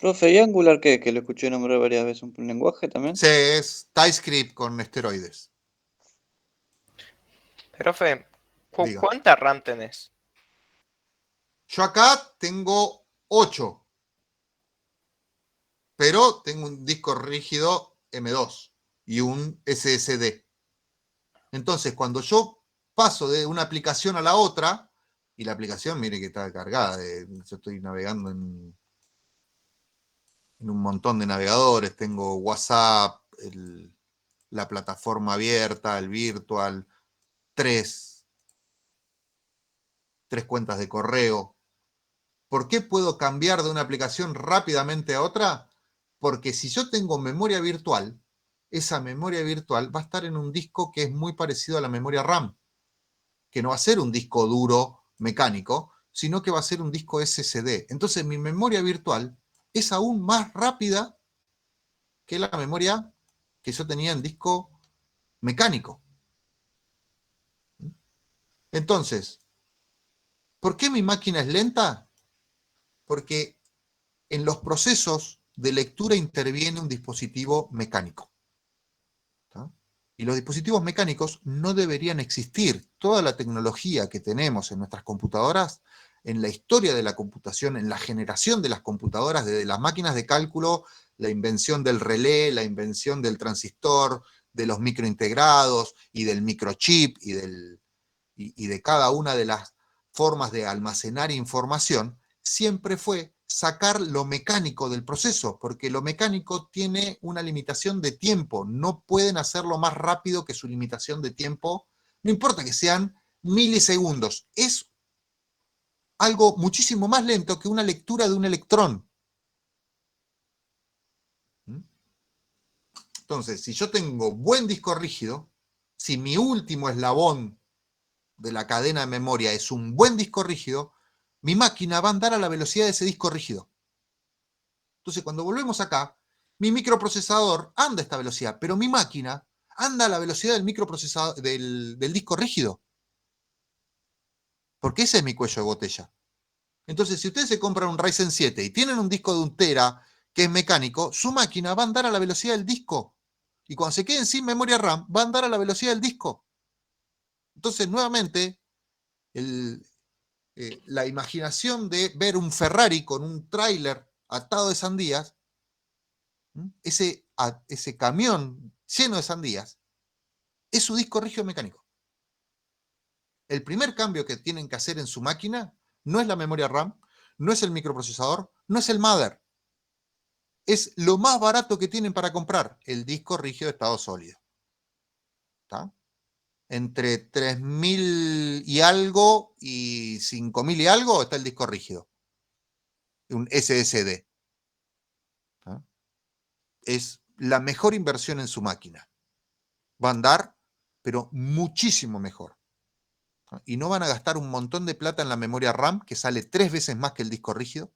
Speaker 5: Profe, ¿y Angular qué? Que lo escuché nombrar varias veces, ¿un lenguaje también?
Speaker 1: Sí, es TypeScript con esteroides.
Speaker 7: Profe,
Speaker 1: Diga.
Speaker 7: ¿cuánta RAM tenés?
Speaker 1: Yo acá tengo 8, pero tengo un disco rígido M2 y un SSD. Entonces, cuando yo paso de una aplicación a la otra, y la aplicación, mire que está cargada, yo estoy navegando en un montón de navegadores, tengo WhatsApp, la plataforma abierta, el virtual, tres cuentas de correo. ¿Por qué puedo cambiar de una aplicación rápidamente a otra? Porque si yo tengo memoria virtual, esa memoria virtual va a estar en un disco que es muy parecido a la memoria RAM, que no va a ser un disco duro mecánico, sino que va a ser un disco SSD. Entonces mi memoria virtual es aún más rápida que la memoria que yo tenía en disco mecánico. Entonces, ¿por qué mi máquina es lenta? Porque en los procesos de lectura interviene un dispositivo mecánico. ¿Tá? Y los dispositivos mecánicos no deberían existir. Toda la tecnología que tenemos en nuestras computadoras, en la historia de la computación, en la generación de las computadoras, desde las máquinas de cálculo, la invención del relé, la invención del transistor, de los microintegrados y del microchip y de cada una de las formas de almacenar información, siempre fue sacar lo mecánico del proceso, porque lo mecánico tiene una limitación de tiempo, no pueden hacerlo más rápido que su limitación de tiempo, no importa que sean milisegundos, es algo muchísimo más lento que una lectura de un electrón. Entonces, si yo tengo buen disco rígido, si mi último eslabón de la cadena de memoria es un buen disco rígido, mi máquina va a andar a la velocidad de ese disco rígido. Entonces, cuando volvemos acá, mi microprocesador anda a esta velocidad, pero mi máquina anda a la velocidad del microprocesador, del disco rígido. Porque ese es mi cuello de botella. Entonces, si ustedes se compran un Ryzen 7 y tienen un disco de 1 tera que es mecánico, su máquina va a andar a la velocidad del disco. Y cuando se queden sin memoria RAM, va a andar a la velocidad del disco. Entonces, nuevamente, la imaginación de ver un Ferrari con un tráiler atado de sandías, ese camión lleno de sandías, es su disco rígido mecánico. El primer cambio que tienen que hacer en su máquina no es la memoria RAM, no es el microprocesador, no es el mother. Es lo más barato que tienen para comprar, el disco rígido de estado sólido. ¿Está? Entre 3.000 y algo y 5.000 y algo está el disco rígido. Un SSD. ¿Está? Es la mejor inversión en su máquina. Va a andar, pero muchísimo mejor. ¿Está? Y no van a gastar un montón de plata en la memoria RAM, que sale 3 veces más que el disco rígido.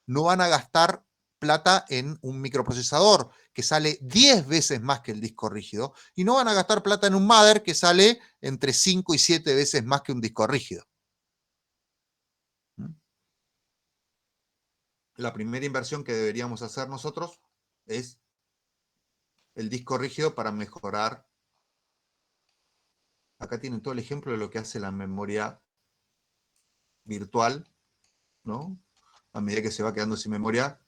Speaker 1: No van a gastar plata en un microprocesador que sale 10 veces más que el disco rígido, y no van a gastar plata en un mother que sale entre 5 y 7 veces más que un disco rígido. La primera inversión que deberíamos hacer nosotros es el disco rígido para mejorar. Acá tienen todo el ejemplo de lo que hace la memoria virtual, ¿no? A medida que se va quedando sin memoria,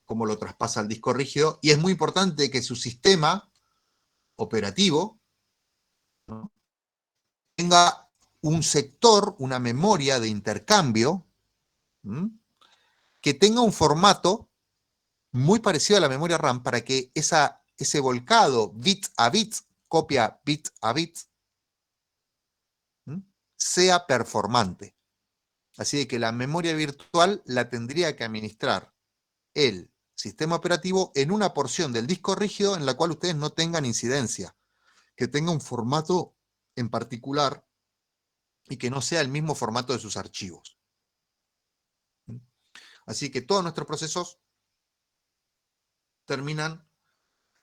Speaker 1: cómo lo traspasa al disco rígido. Y es muy importante que su sistema operativo, ¿no?, tenga un sector, una memoria de intercambio, que tenga un formato muy parecido a la memoria RAM para que ese volcado bit a bit, copia bit a bit, sea performante. Así de que la memoria virtual la tendría que administrar el sistema operativo en una porción del disco rígido en la cual ustedes no tengan incidencia, que tenga un formato en particular y que no sea el mismo formato de sus archivos. Así que todos nuestros procesos terminan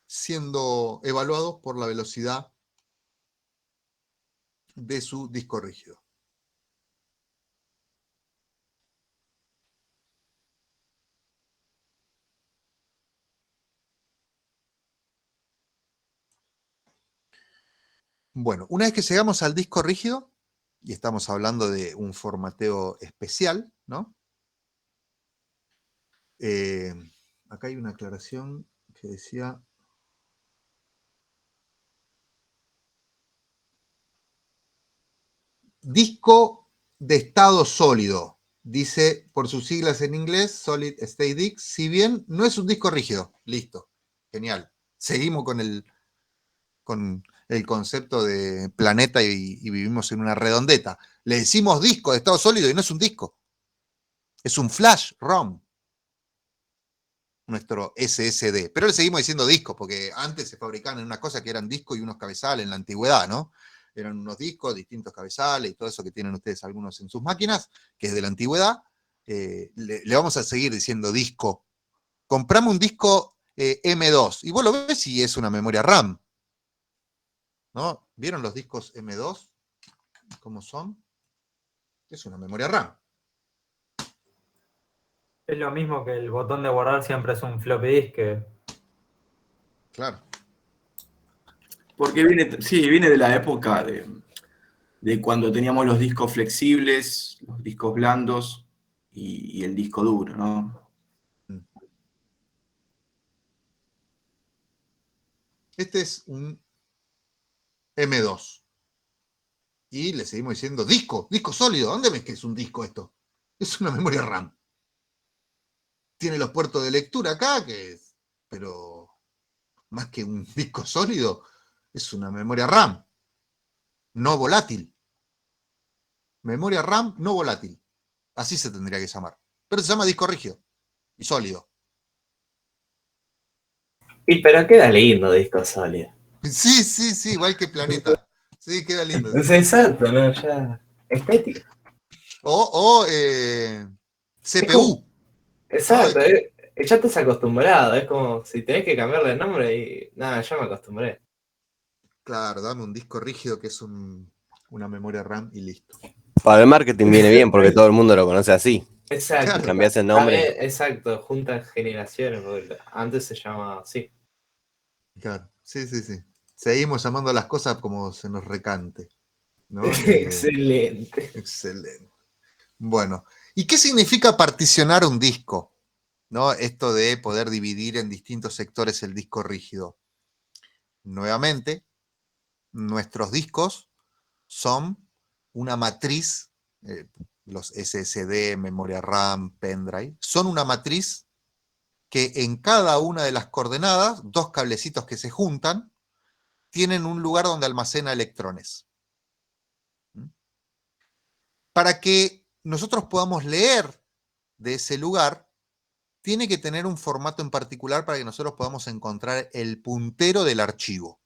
Speaker 1: siendo evaluados por la velocidad de su disco rígido. Bueno, una vez que llegamos al disco rígido, y estamos hablando de un formateo especial, ¿no? Acá hay una aclaración que decía... disco de estado sólido, dice por sus siglas en inglés, Solid State Disk, si bien no es un disco rígido. Listo, genial. Seguimos con el concepto de planeta y vivimos en una redondeta. Le decimos disco de estado sólido y no es un disco. Es un flash ROM, nuestro SSD. Pero le seguimos diciendo disco, porque antes se fabricaban en una cosa que eran discos y unos cabezales en la antigüedad, ¿no? Eran unos discos, distintos cabezales y todo eso que tienen ustedes algunos en sus máquinas, que es de la antigüedad. Le vamos a seguir diciendo disco. Comprame un disco M2 y vos lo ves y es una memoria RAM, ¿no? ¿Vieron los discos M2? ¿Cómo son? Es una memoria RAM.
Speaker 7: Es lo mismo que el botón de guardar siempre es un floppy disk.
Speaker 1: Claro.
Speaker 8: Porque viene de la época de cuando teníamos los discos flexibles, los discos blandos y el disco duro, ¿no?
Speaker 1: Este es un M2. Y le seguimos diciendo disco sólido. ¿Dónde ves que es un disco esto? Es una memoria RAM. Tiene los puertos de lectura acá, pero más que un disco sólido, es una memoria RAM. No volátil. Memoria RAM no volátil. Así se tendría que llamar. Pero se llama disco rígido y sólido.
Speaker 4: Y pero queda lindo disco sólido.
Speaker 1: Sí, igual que Planeta. Sí, queda lindo.
Speaker 4: Es exacto, ¿no? Ya. Estética.
Speaker 1: O CPU.
Speaker 4: Exacto, ya estás acostumbrado. Es como si tenés que cambiarle el nombre y. Nada, ya me acostumbré.
Speaker 1: Claro, dame un disco rígido que es una memoria RAM y listo.
Speaker 2: Para el marketing viene bien porque todo el mundo lo conoce así.
Speaker 4: Exacto.
Speaker 1: Claro.
Speaker 2: Cambiás el nombre.
Speaker 4: También, exacto, juntas generaciones, porque antes se llamaba así.
Speaker 1: Claro, sí. Seguimos llamando a las cosas como se nos recante, ¿no?
Speaker 4: Excelente.
Speaker 1: Excelente. Bueno, ¿y qué significa particionar un disco? ¿No? Esto de poder dividir en distintos sectores el disco rígido. Nuevamente, nuestros discos son una matriz, los SSD, memoria RAM, pendrive, son una matriz que en cada una de las coordenadas, dos cablecitos que se juntan, tienen un lugar donde almacena electrones. Para que nosotros podamos leer de ese lugar, tiene que tener un formato en particular para que nosotros podamos encontrar el puntero del archivo.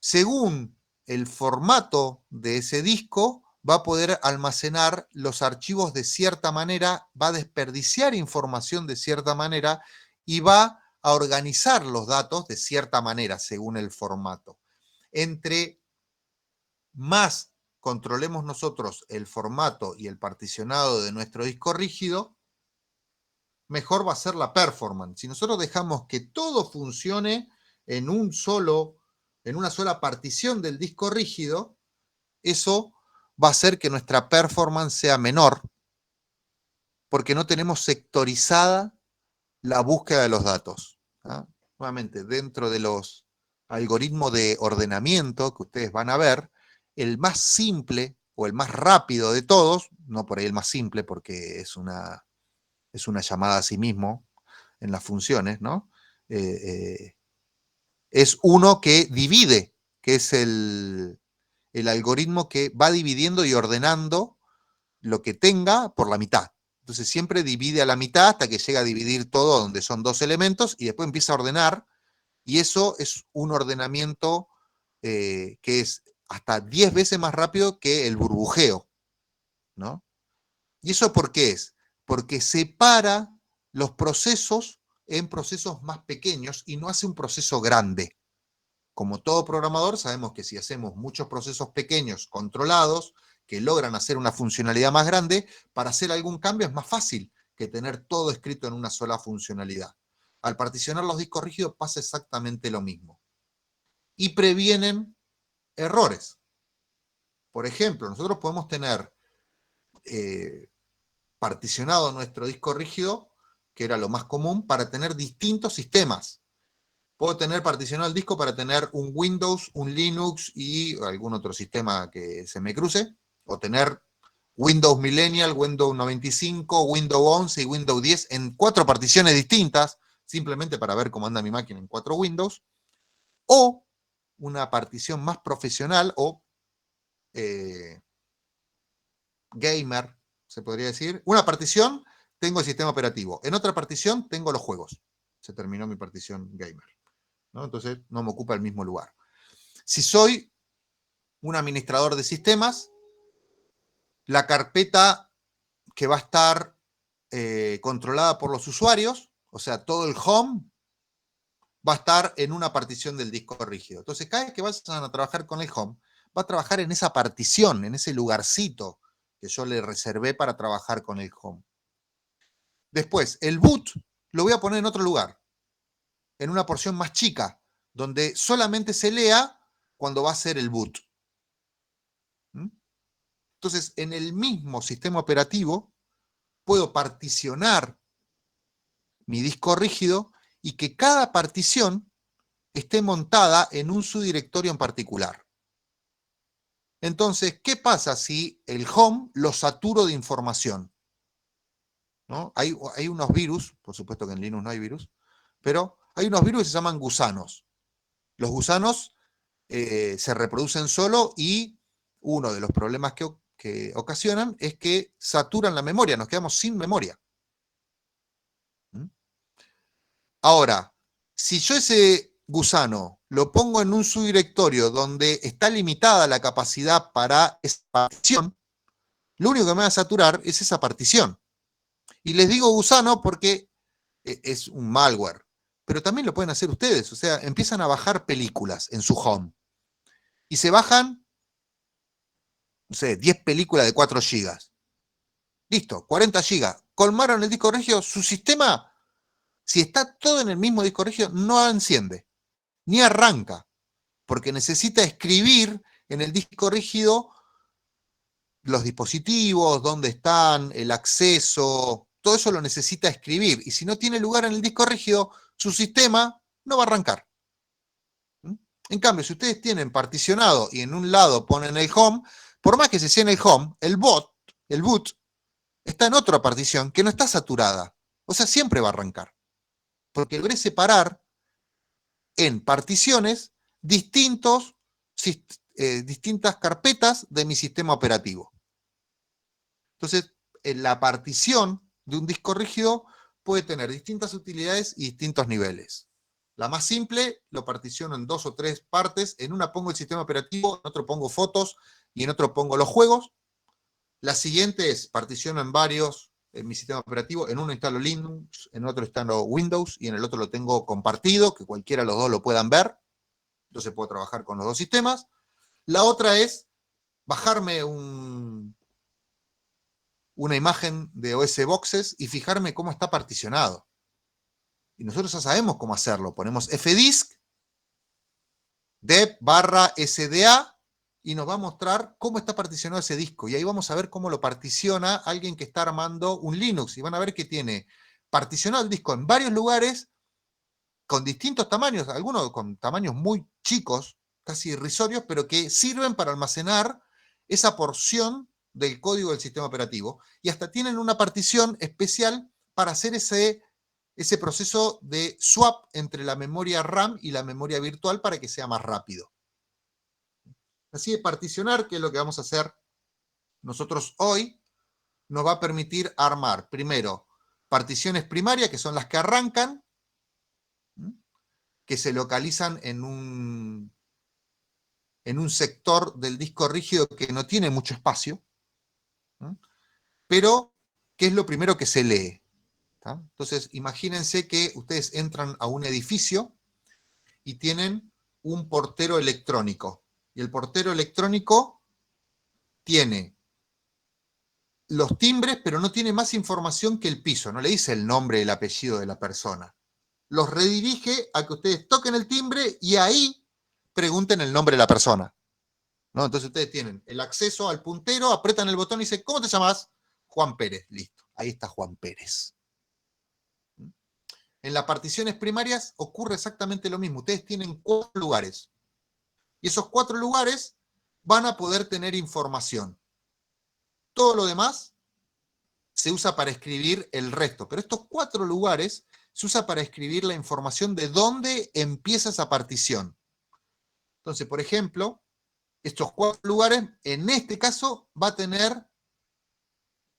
Speaker 1: Según el formato de ese disco, va a poder almacenar los archivos de cierta manera, va a desperdiciar información de cierta manera y va a organizar los datos de cierta manera según el formato. Entre más controlemos nosotros el formato y el particionado de nuestro disco rígido, mejor va a ser la performance. Si nosotros dejamos que todo funcione en una sola partición del disco rígido, eso va a hacer que nuestra performance sea menor, porque no tenemos sectorizada la búsqueda de los datos. ¿Ah? Nuevamente, dentro de los algoritmos de ordenamiento que ustedes van a ver, el más simple o el más rápido de todos, no por ahí el más simple porque es una llamada a sí mismo en las funciones, ¿no? Es uno que divide, que es el algoritmo que va dividiendo y ordenando lo que tenga por la mitad. Entonces siempre divide a la mitad hasta que llega a dividir todo donde son 2 elementos y después empieza a ordenar, y eso es un ordenamiento que es hasta 10 veces más rápido que el burbujeo, ¿no? ¿Y eso por qué es? Porque separa los procesos en procesos más pequeños y no hace un proceso grande. Como todo programador, sabemos que si hacemos muchos procesos pequeños controlados, que logran hacer una funcionalidad más grande, para hacer algún cambio es más fácil que tener todo escrito en una sola funcionalidad. Al particionar los discos rígidos pasa exactamente lo mismo. Y previenen errores. Por ejemplo, nosotros podemos tener particionado nuestro disco rígido, que era lo más común, para tener distintos sistemas. Puedo tener particionado el disco para tener un Windows, un Linux y algún otro sistema que se me cruce, o tener Windows Millennial, Windows 95, Windows 11 y Windows 10 en 4 particiones distintas, simplemente para ver cómo anda mi máquina en 4 Windows, o una partición más profesional o gamer, se podría decir. Una partición tengo el sistema operativo, en otra partición tengo los juegos. Se terminó mi partición gamer, ¿no? Entonces no me ocupa el mismo lugar. Si soy un administrador de sistemas, la carpeta que va a estar controlada por los usuarios, o sea, todo el home, va a estar en una partición del disco rígido. Entonces, cada vez que vas a trabajar con el home, va a trabajar en esa partición, en ese lugarcito que yo le reservé para trabajar con el home. Después, el boot lo voy a poner en otro lugar, en una porción más chica, donde solamente se lea cuando va a ser el boot. Entonces, en el mismo sistema operativo, puedo particionar mi disco rígido y que cada partición esté montada en un subdirectorio en particular. Entonces, ¿qué pasa si el home lo saturo de información? ¿No? Hay unos virus, por supuesto que en Linux no hay virus, pero hay unos virus que se llaman gusanos. Los gusanos se reproducen solo y uno de los problemas que ocasionan es que saturan la memoria, nos quedamos sin memoria. Ahora, si yo ese gusano lo pongo en un subdirectorio donde está limitada la capacidad para esa partición, lo único que me va a saturar es esa partición. Y les digo gusano porque es un malware, pero también lo pueden hacer ustedes. O sea, empiezan a bajar películas en su home y se bajan, no sé, 10 películas de 4 GB. Listo, 40 GB. Colmaron el disco rígido, su sistema, si está todo en el mismo disco rígido, no enciende, ni arranca, porque necesita escribir en el disco rígido los dispositivos, dónde están, el acceso, todo eso lo necesita escribir. Y si no tiene lugar en el disco rígido, su sistema no va a arrancar. En cambio, si ustedes tienen particionado y en un lado ponen el home, por más que se sea en el home, el boot, está en otra partición que no está saturada. O sea, siempre va a arrancar. Porque logré separar en particiones distintas carpetas de mi sistema operativo. Entonces, en la partición de un disco rígido puede tener distintas utilidades y distintos niveles. La más simple, lo particiono en 2 o 3 partes. En una pongo el sistema operativo, en otro pongo fotos y en otro pongo los juegos. La siguiente es, particiono en varios en mi sistema operativo. En uno instalo Linux, en otro instalo Windows y en el otro lo tengo compartido, que cualquiera de los dos lo puedan ver. Entonces puedo trabajar con los dos sistemas. La otra es bajarme una imagen de OS Boxes y fijarme cómo está particionado. Y nosotros ya sabemos cómo hacerlo. Ponemos fdisk, dep/sda, y nos va a mostrar cómo está particionado ese disco. Y ahí vamos a ver cómo lo particiona alguien que está armando un Linux. Y van a ver que tiene particionado el disco en varios lugares con distintos tamaños, algunos con tamaños muy chicos, casi irrisorios, pero que sirven para almacenar esa porción del código del sistema operativo. Y hasta tienen una partición especial para hacer ese proceso de swap entre la memoria RAM y la memoria virtual para que sea más rápido. Así de particionar, que es lo que vamos a hacer nosotros hoy, nos va a permitir armar, primero, particiones primarias, que son las que arrancan, que se localizan en un sector del disco rígido que no tiene mucho espacio, pero que es lo primero que se lee. Entonces, imagínense que ustedes entran a un edificio y tienen un portero electrónico. Y el portero electrónico tiene los timbres, pero no tiene más información que el piso. No le dice el nombre y el apellido de la persona. Los redirige a que ustedes toquen el timbre y ahí pregunten el nombre de la persona. ¿No? Entonces ustedes tienen el acceso al puntero, apretan el botón y dicen, ¿cómo te llamas? Juan Pérez. Listo. Ahí está Juan Pérez. En las particiones primarias ocurre exactamente lo mismo. Ustedes tienen 4 lugares. Y esos 4 lugares van a poder tener información. Todo lo demás se usa para escribir el resto. Pero estos 4 lugares se usa para escribir la información de dónde empieza esa partición. Entonces, por ejemplo, estos 4 lugares, en este caso, va a tener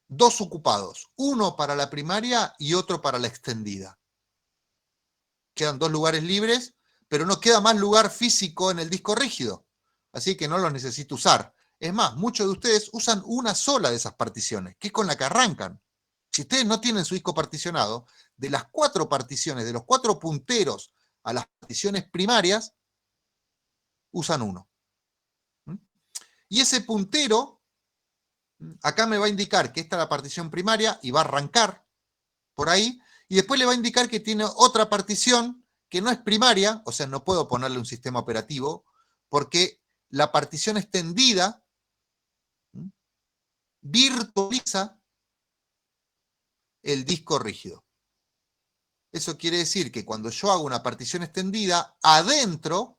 Speaker 1: 2 ocupados. Uno para la primaria y otro para la extendida. Quedan 2 lugares libres, pero no queda más lugar físico en el disco rígido. Así que no los necesito usar. Es más, muchos de ustedes usan una sola de esas particiones, que es con la que arrancan. Si ustedes no tienen su disco particionado, de las 4 particiones, de los 4 punteros a las particiones primarias, usan uno. Y ese puntero, acá me va a indicar que esta es la partición primaria y va a arrancar por ahí, y después le va a indicar que tiene otra partición que no es primaria, o sea, no puedo ponerle un sistema operativo, porque la partición extendida virtualiza el disco rígido. Eso quiere decir que cuando yo hago una partición extendida, adentro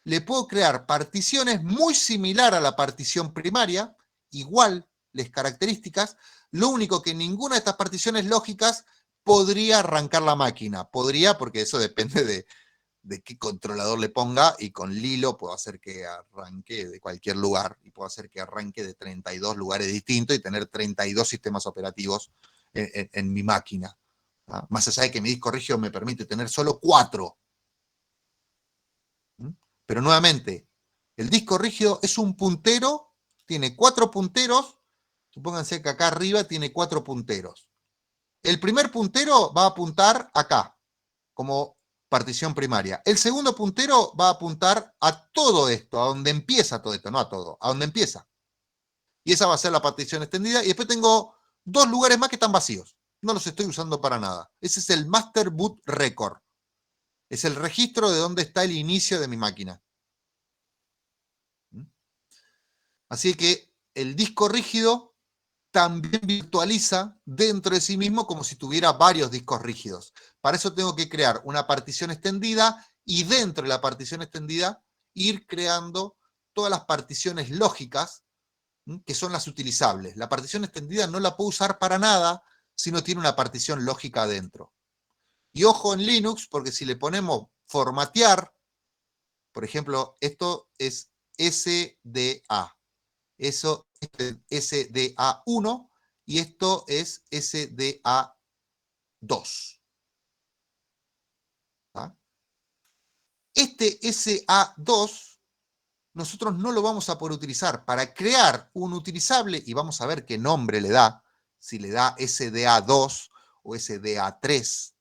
Speaker 1: le puedo crear particiones muy similar a la partición primaria, iguales características, lo único que ninguna de estas particiones lógicas podría arrancar la máquina. Podría, porque eso depende de qué controlador le ponga, y con Lilo puedo hacer que arranque de cualquier lugar, y puedo hacer que arranque de 32 lugares distintos y tener 32 sistemas operativos en mi máquina. ¿Ah? Más allá de que mi disco rígido me permite tener solo 4. Pero nuevamente, el disco rígido es un puntero, tiene 4 punteros, supónganse que acá arriba tiene 4 punteros. El primer puntero va a apuntar acá, como partición primaria. El segundo puntero va a apuntar a todo esto, a donde empieza todo esto, no a todo, a donde empieza. Y esa va a ser la partición extendida, y después tengo 2 lugares más que están vacíos. No los estoy usando para nada. Ese es el Master Boot Record. Es el registro de dónde está el inicio de mi máquina. Así que el disco rígido también virtualiza dentro de sí mismo como si tuviera varios discos rígidos. Para eso tengo que crear una partición extendida y dentro de la partición extendida ir creando todas las particiones lógicas que son las utilizables. La partición extendida no la puedo usar para nada si no tiene una partición lógica adentro. Y ojo en Linux, porque si le ponemos formatear, por ejemplo, esto es SDA. Eso es SDA1 y esto es SDA2. ¿Ah? Este SA2 nosotros no lo vamos a poder utilizar. Para crear un utilizable, y vamos a ver qué nombre le da, si le da SDA2 o SDA3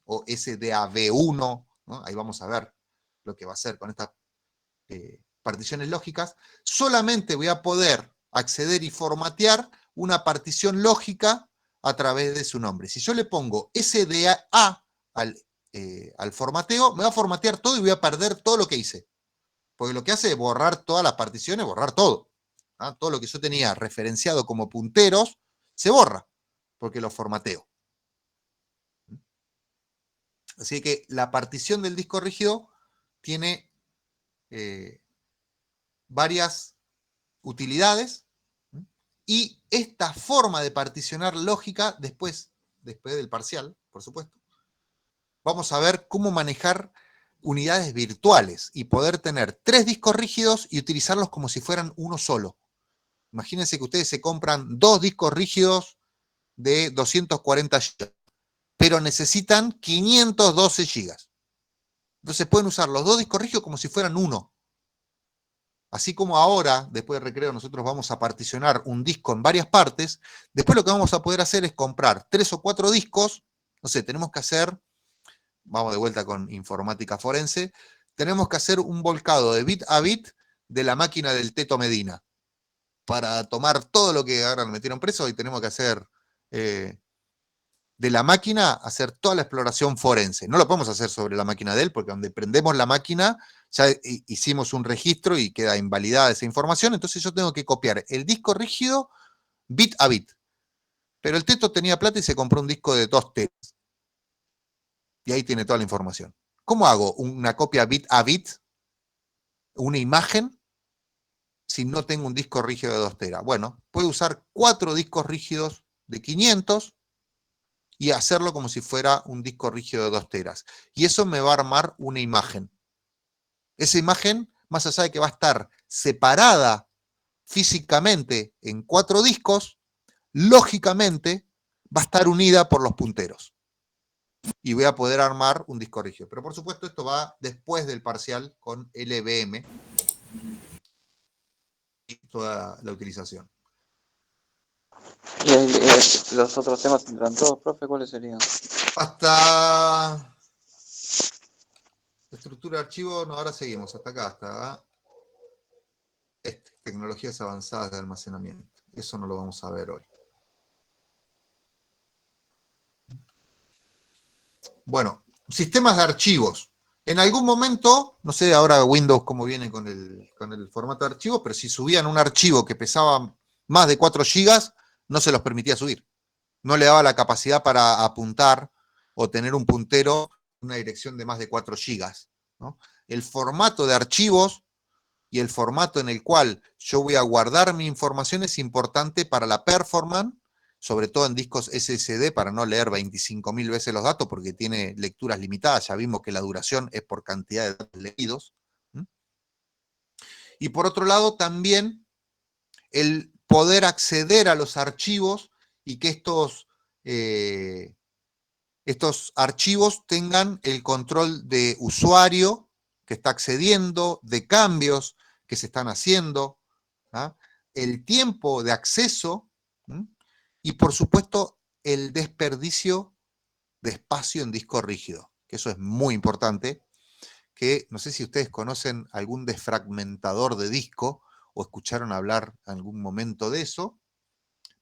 Speaker 1: o SDAV1, ¿no? Ahí vamos a ver lo que va a hacer con estas particiones lógicas. Solamente voy a poder acceder y formatear una partición lógica a través de su nombre. Si yo le pongo SDA al formateo, me va a formatear todo y voy a perder todo lo que hice. Porque lo que hace es borrar todas las particiones, borrar todo. ¿Ah? Todo lo que yo tenía referenciado como punteros, se borra, porque lo formateo. Así que la partición del disco rígido tiene varias utilidades, y esta forma de particionar lógica, después del parcial, por supuesto, vamos a ver cómo manejar unidades virtuales y poder tener 3 discos rígidos y utilizarlos como si fueran uno solo. Imagínense que ustedes se compran 2 discos rígidos de 240 GB, pero necesitan 512 GB. Entonces pueden usar los 2 discos rígidos como si fueran uno. Así como ahora, después de recreo, nosotros vamos a particionar un disco en varias partes, después lo que vamos a poder hacer es comprar 3 o 4 discos, no sé, tenemos que hacer, vamos de vuelta con informática forense, tenemos que hacer un volcado de bit a bit de la máquina del Teto Medina, para tomar todo lo que ahora metieron preso, y tenemos que hacer de la máquina, hacer toda la exploración forense. No lo podemos hacer sobre la máquina de él, porque donde prendemos la máquina, ya hicimos un registro y queda invalidada esa información, entonces yo tengo que copiar el disco rígido bit a bit. Pero el Teto tenía plata y se compró un disco de 2 teras. Y ahí tiene toda la información. ¿Cómo hago una copia bit a bit, una imagen, si no tengo un disco rígido de 2 teras? Bueno, puedo usar 4 discos rígidos de 500 y hacerlo como si fuera un disco rígido de 2 teras. Y eso me va a armar una imagen. Esa imagen, más allá de que va a estar separada físicamente en 4 discos, lógicamente va a estar unida por los punteros. Y voy a poder armar un disco rígido. Pero por supuesto esto va después del parcial con LVM y toda la utilización.
Speaker 5: ¿Y los otros temas tendrán todos, profe? ¿Cuáles serían?
Speaker 1: Hasta estructura de archivo, no, ahora seguimos, hasta acá, hasta tecnologías avanzadas de almacenamiento. Eso no lo vamos a ver hoy. Bueno, sistemas de archivos. En algún momento, no sé ahora Windows cómo viene con el formato de archivo, pero si subían un archivo que pesaba más de 4 GB, no se los permitía subir. No le daba la capacidad para apuntar o tener un puntero en una dirección de más de 4 GB, ¿no? El formato de archivos y el formato en el cual yo voy a guardar mi información es importante para la performance, sobre todo en discos SSD, para no leer 25.000 veces los datos, porque tiene lecturas limitadas. Ya vimos que la duración es por cantidad de datos leídos. Y por otro lado, también el poder acceder a los archivos y que estos archivos tengan el control de usuario que está accediendo, de cambios que se están haciendo, ¿ah? El tiempo de acceso, y por supuesto el desperdicio de espacio en disco rígido, que eso es muy importante, que no sé si ustedes conocen algún desfragmentador de disco o escucharon hablar en algún momento de eso,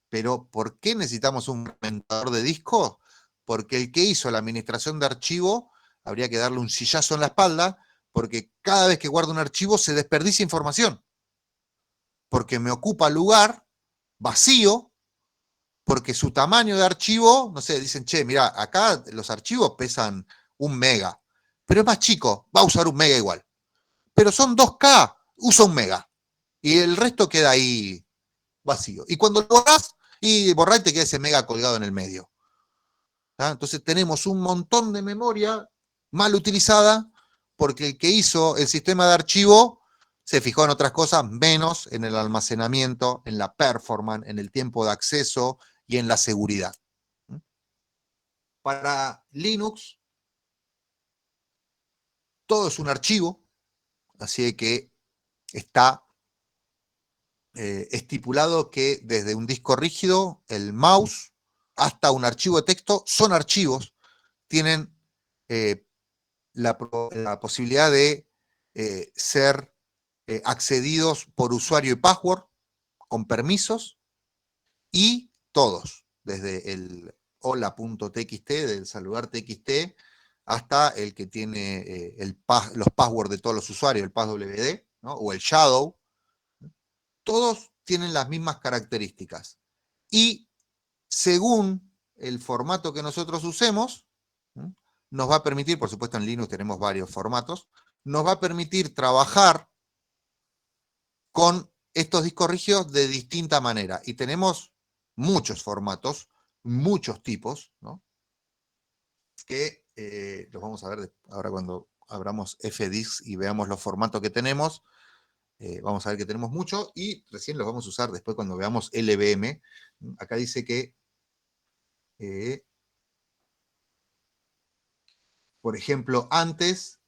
Speaker 1: pero ¿por qué necesitamos un fragmentador de disco? Porque el que hizo la administración de archivo habría que darle un sillazo en la espalda, porque cada vez que guardo un archivo se desperdicia información, porque me ocupa lugar vacío, porque su tamaño de archivo, no sé, dicen, che, mira, acá los archivos pesan 1 mega, pero es más chico, va a usar 1 mega igual. Pero son 2K, usa 1 mega. Y el resto queda ahí vacío. Y cuando lo borrás, y borrás, te queda ese mega colgado en el medio. ¿Ah? Entonces tenemos un montón de memoria mal utilizada, porque el que hizo el sistema de archivo se fijó en otras cosas, menos en el almacenamiento, en la performance, en el tiempo de acceso y en la seguridad. Para Linux, todo es un archivo, así que está estipulado que desde un disco rígido, el mouse, hasta un archivo de texto, son archivos, tienen la posibilidad de ser accedidos por usuario y password, con permisos, y todos, desde el hola.txt, del saludar txt, hasta el que tiene los passwords de todos los usuarios, el passwd, ¿no? O el shadow, todos tienen las mismas características. Y según el formato que nosotros usemos, ¿no? Nos va a permitir, por supuesto en Linux tenemos varios formatos, nos va a permitir trabajar con estos discos rígidos de distinta manera. Y tenemos muchos formatos, muchos tipos, ¿no? Que los vamos a ver ahora cuando abramos FDisc y veamos los formatos que tenemos. Vamos a ver que tenemos mucho y recién los vamos a usar después cuando veamos LVM. Acá dice que, por ejemplo, antes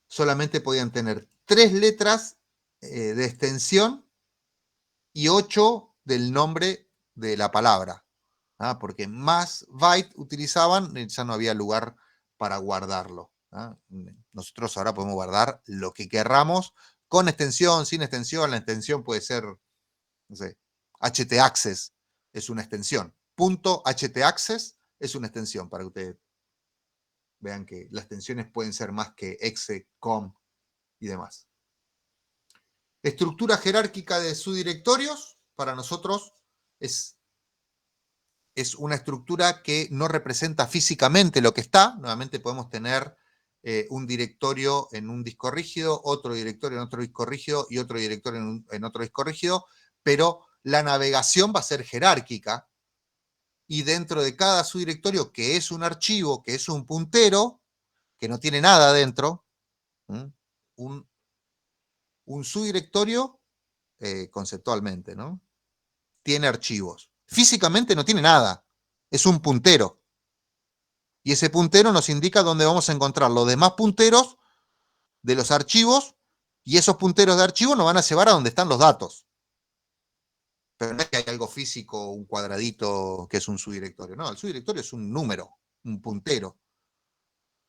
Speaker 1: solamente podían tener 3 letras de extensión y 8 del nombre de la palabra, ¿ah? Porque más byte utilizaban, ya no había lugar para guardarlo, ¿ah? Nosotros ahora podemos guardar lo que querramos, con extensión, sin extensión. La extensión puede ser, no sé, htaccess es una extensión. .htaccess es una extensión, para que ustedes vean que las extensiones pueden ser más que exe, com y demás. Estructura jerárquica de subdirectorios, para nosotros es una estructura que no representa físicamente lo que está. Nuevamente podemos tener un directorio en un disco rígido, otro directorio en otro disco rígido y otro directorio en otro disco rígido, pero la navegación va a ser jerárquica y dentro de cada subdirectorio, que es un archivo, que es un puntero, que no tiene nada dentro, un subdirectorio, conceptualmente, ¿no? Tiene archivos. Físicamente no tiene nada, es un puntero. Y ese puntero nos indica dónde vamos a encontrar los demás punteros de los archivos, y esos punteros de archivo nos van a llevar a donde están los datos. Pero no es que hay algo físico, un cuadradito que es un subdirectorio. No, el subdirectorio es un número, un puntero.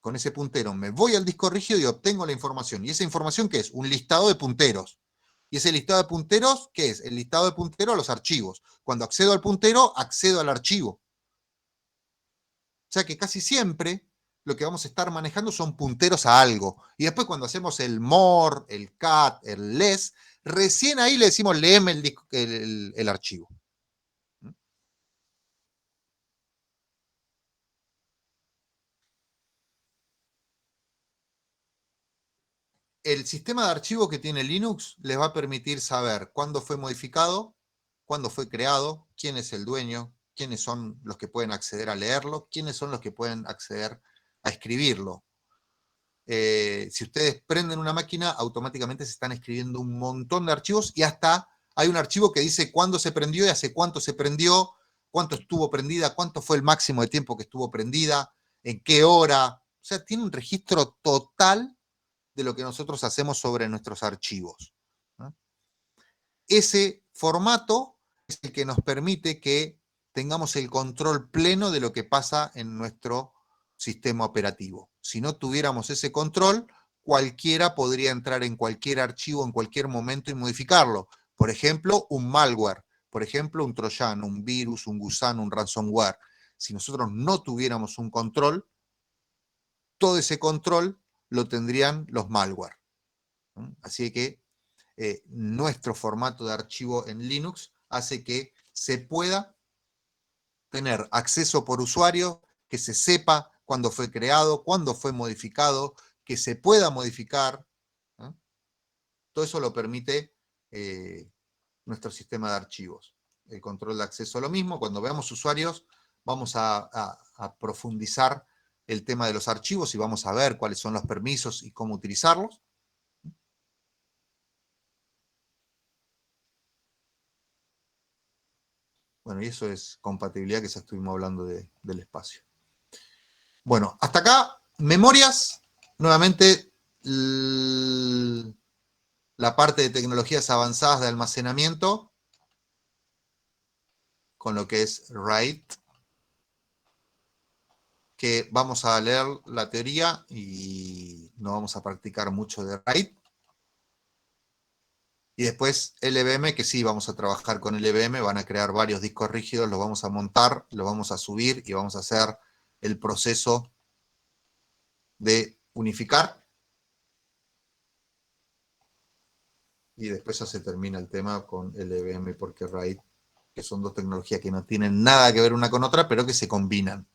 Speaker 1: Con ese puntero me voy al disco rígido y obtengo la información. ¿Y esa información qué es? Un listado de punteros. ¿Y ese listado de punteros qué es? El listado de punteros a los archivos. Cuando accedo al puntero, accedo al archivo. O sea que casi siempre lo que vamos a estar manejando son punteros a algo. Y después cuando hacemos el more, el cat, el less, recién ahí le decimos léeme el archivo. El sistema de archivo que tiene Linux les va a permitir saber cuándo fue modificado, cuándo fue creado, quién es el dueño, quiénes son los que pueden acceder a leerlo, quiénes son los que pueden acceder a escribirlo. Si ustedes prenden una máquina, automáticamente se están escribiendo un montón de archivos y hasta hay un archivo que dice cuándo se prendió y hace cuánto se prendió, cuánto estuvo prendida, cuánto fue el máximo de tiempo que estuvo prendida, en qué hora. O sea, tiene un registro total de lo que nosotros hacemos sobre nuestros archivos, ¿no? Ese formato es el que nos permite que tengamos el control pleno de lo que pasa en nuestro sistema operativo. Si no tuviéramos ese control, cualquiera podría entrar en cualquier archivo en cualquier momento y modificarlo. Por ejemplo, un malware, por ejemplo, un troyano, un virus, un gusano, un ransomware. Si nosotros no tuviéramos un control, todo ese control lo tendrían los malware. Así que nuestro formato de archivo en Linux hace que se pueda tener acceso por usuario, que se sepa cuándo fue creado, cuándo fue modificado, que se pueda modificar. Todo eso lo permite nuestro sistema de archivos. El control de acceso lo mismo. Cuando veamos usuarios, vamos a profundizar el tema de los archivos y vamos a ver cuáles son los permisos y cómo utilizarlos. Bueno, y eso es compatibilidad, que ya estuvimos hablando del espacio. Bueno, hasta acá, memorias. Nuevamente, la parte de tecnologías avanzadas de almacenamiento, con lo que es RAID, que vamos a leer la teoría y no vamos a practicar mucho de RAID. Y después LVM, que sí, vamos a trabajar con LVM, van a crear varios discos rígidos, los vamos a montar, los vamos a subir y vamos a hacer el proceso de unificar. Y después ya se termina el tema con LVM porque RAID, que son dos tecnologías que no tienen nada que ver una con otra, pero que se combinan.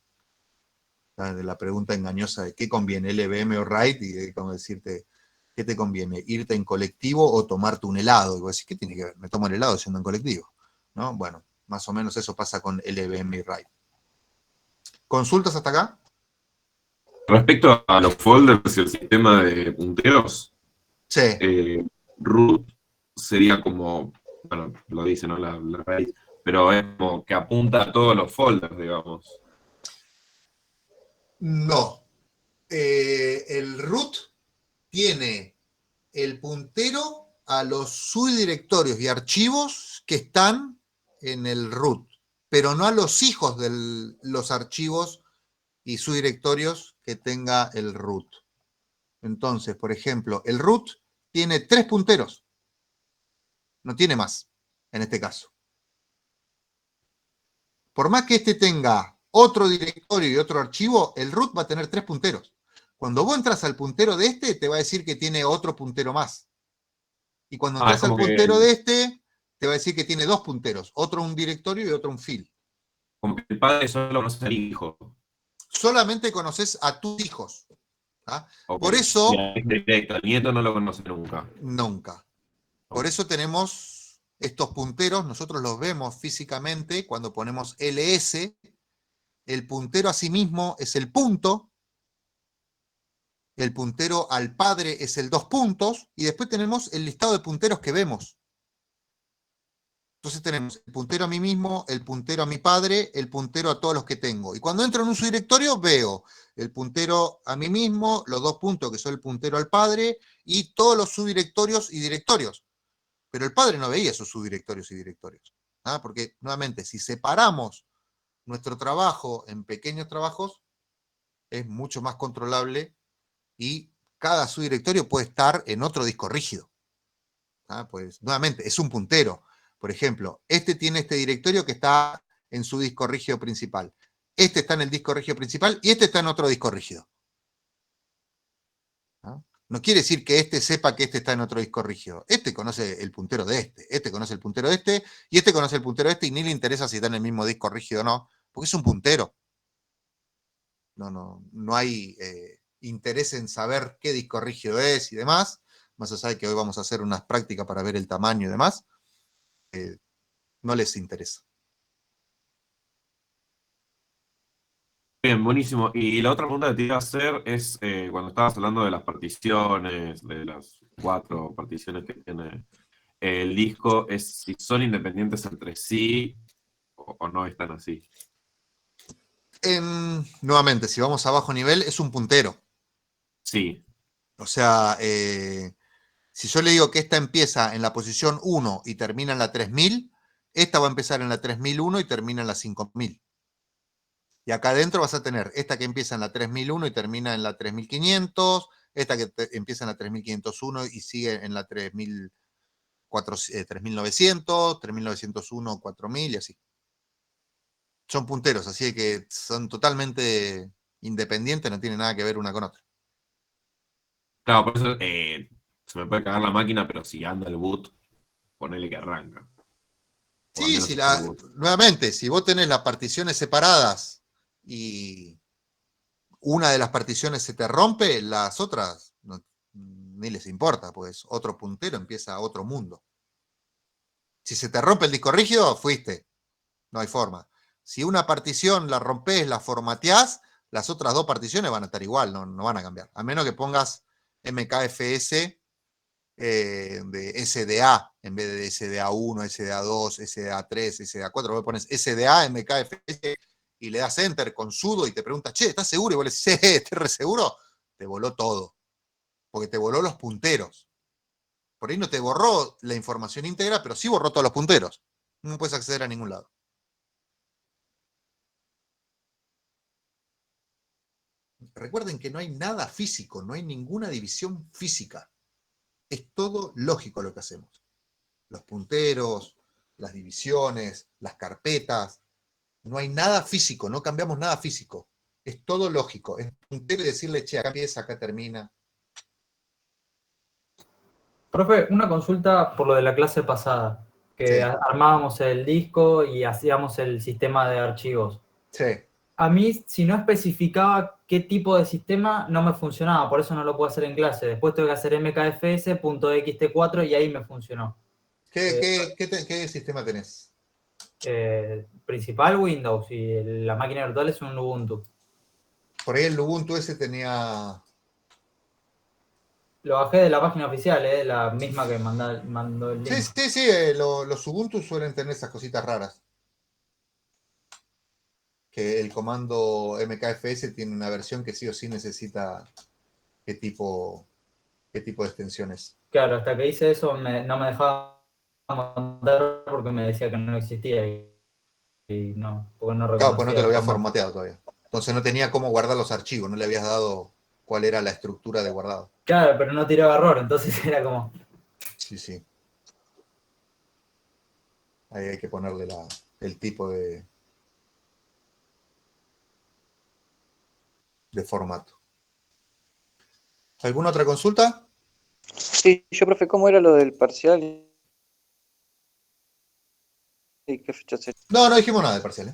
Speaker 1: De la pregunta engañosa de qué conviene, LVM o RAID, y como decirte, ¿qué te conviene? ¿Irte en colectivo o tomarte un helado? Y vos decís, ¿qué tiene que ver? Me tomo el helado siendo en colectivo, ¿no? Bueno, más o menos eso pasa con LVM y RAID. ¿Consultas hasta acá?
Speaker 3: Respecto a los folders y el sistema de punteros,
Speaker 1: Sí.
Speaker 3: root sería como, bueno, lo dice, ¿no? La raíz, pero es como que apunta a todos los folders, digamos.
Speaker 1: No. El root tiene el puntero a los subdirectorios y archivos que están en el root, pero no a los hijos de los archivos y subdirectorios que tenga el root. Entonces, por ejemplo, el root tiene 3 punteros, no tiene más, en este caso. Por más que este tenga otro directorio y otro archivo, el root va a tener 3 punteros. Cuando vos entras al puntero de este, te va a decir que tiene otro puntero más. Y cuando entras al puntero de este, te va a decir que tiene 2 punteros, otro un directorio y otro un file.
Speaker 3: Como que el padre solo conoce al hijo.
Speaker 1: Solamente conoces a tus hijos. ¿Ah?
Speaker 3: Okay.
Speaker 1: Por eso...
Speaker 3: Directo, el nieto no lo conoce nunca.
Speaker 1: Nunca. Por eso tenemos estos punteros, nosotros los vemos físicamente cuando ponemos ls, el puntero a sí mismo es el punto, el puntero al padre es el 2 puntos, y después tenemos el listado de punteros que vemos. Entonces tenemos el puntero a mí mismo, el puntero a mi padre, el puntero a todos los que tengo. Y cuando entro en un subdirectorio veo el puntero a mí mismo, los 2 puntos que son el puntero al padre, y todos los subdirectorios y directorios. Pero el padre no veía esos subdirectorios y directorios. ¿Ah? Porque, nuevamente, si separamos nuestro trabajo en pequeños trabajos, es mucho más controlable y cada subdirectorio puede estar en otro disco rígido. ¿Ah? Pues, nuevamente, es un puntero. Por ejemplo, este tiene este directorio que está en su disco rígido principal. Este está en el disco rígido principal y este está en otro disco rígido. ¿Ah? No quiere decir que este sepa que este está en otro disco rígido. Este conoce el puntero de este conoce el puntero de este, y este conoce el puntero de este, y ni le interesa si está en el mismo disco rígido o no, porque es un puntero. No hay interés en saber qué disco rígido es y demás, más allá de que hoy vamos a hacer unas prácticas para ver el tamaño y demás, no les interesa.
Speaker 3: Bien, buenísimo. Y la otra pregunta que te iba a hacer es, cuando estabas hablando de las particiones, de las 4 particiones que tiene el disco, es si son independientes entre sí o no están así.
Speaker 1: Nuevamente, si vamos a bajo nivel, es un puntero.
Speaker 3: Sí.
Speaker 1: O sea, si yo le digo que esta empieza en la posición 1 y termina en la 3000, esta va a empezar en la 3001 y termina en la 5000. Y acá adentro vas a tener esta que empieza en la 3001 y termina en la 3500, esta que empieza en la 3501 y sigue en la 3900, 3901, 4000 y así. Son punteros, así que son totalmente independientes, no tienen nada que ver una con otra.
Speaker 3: Claro, por eso se me puede cagar la máquina, pero si anda el boot, ponele que arranca.
Speaker 1: Sí, nuevamente, si vos tenés las particiones separadas y una de las particiones se te rompe, las otras ni les importa, pues otro puntero empieza otro mundo. Si se te rompe el disco rígido, fuiste. No hay forma. Si una partición la rompes, la formateás, las otras 2 particiones van a estar igual, no van a cambiar. A menos que pongas MKFS de SDA, en vez de SDA1, SDA2, SDA3, SDA4, vos pones SDA, MKFS, y le das Enter con sudo y te preguntas, che, ¿estás seguro? Y vos le decís, estoy re seguro, te voló todo. porque te voló los punteros. Por ahí no te borró la información íntegra, pero sí borró todos los punteros. No puedes acceder a ningún lado. Recuerden que no hay nada físico, no hay ninguna división física. Es todo lógico lo que hacemos. Los punteros, las divisiones, las carpetas. No hay nada físico, no cambiamos nada físico. Es todo lógico. Es puntero y decirle, che, acá empieza, acá termina.
Speaker 7: Profe, una consulta por lo de la clase pasada, que
Speaker 1: Sí.
Speaker 7: armábamos el disco y hacíamos el sistema de archivos.
Speaker 1: Sí.
Speaker 7: A mí, si no especificaba qué tipo de sistema, no me funcionaba, por eso no lo puedo hacer en clase. Después tuve que hacer mkfs.xt4 y ahí me funcionó.
Speaker 1: ¿Qué sistema tenés?
Speaker 7: Principal Windows y la máquina virtual es un Ubuntu.
Speaker 1: Por ahí el Ubuntu ese tenía...
Speaker 7: Lo bajé de la página oficial, la misma que mandó el link.
Speaker 1: Sí, los Ubuntu suelen tener esas cositas raras. Que el comando mkfs tiene una versión que sí o sí necesita qué tipo de extensiones.
Speaker 7: Claro, hasta que hice eso no me dejaba mandar porque me decía que no existía y no, porque no reconocía.
Speaker 1: Claro, pues no te lo había
Speaker 7: el formato.
Speaker 1: formateado todavía. Entonces no tenía cómo guardar los archivos, no le habías dado cuál era la estructura de guardado.
Speaker 7: Claro, pero no tiraba error, entonces era como...
Speaker 1: Sí. Ahí hay que ponerle el tipo de formato. ¿Alguna otra consulta?
Speaker 5: Sí, yo, profe, ¿cómo era lo del parcial? ¿Y qué fecha sería?
Speaker 1: No dijimos nada de parcial, ¿eh?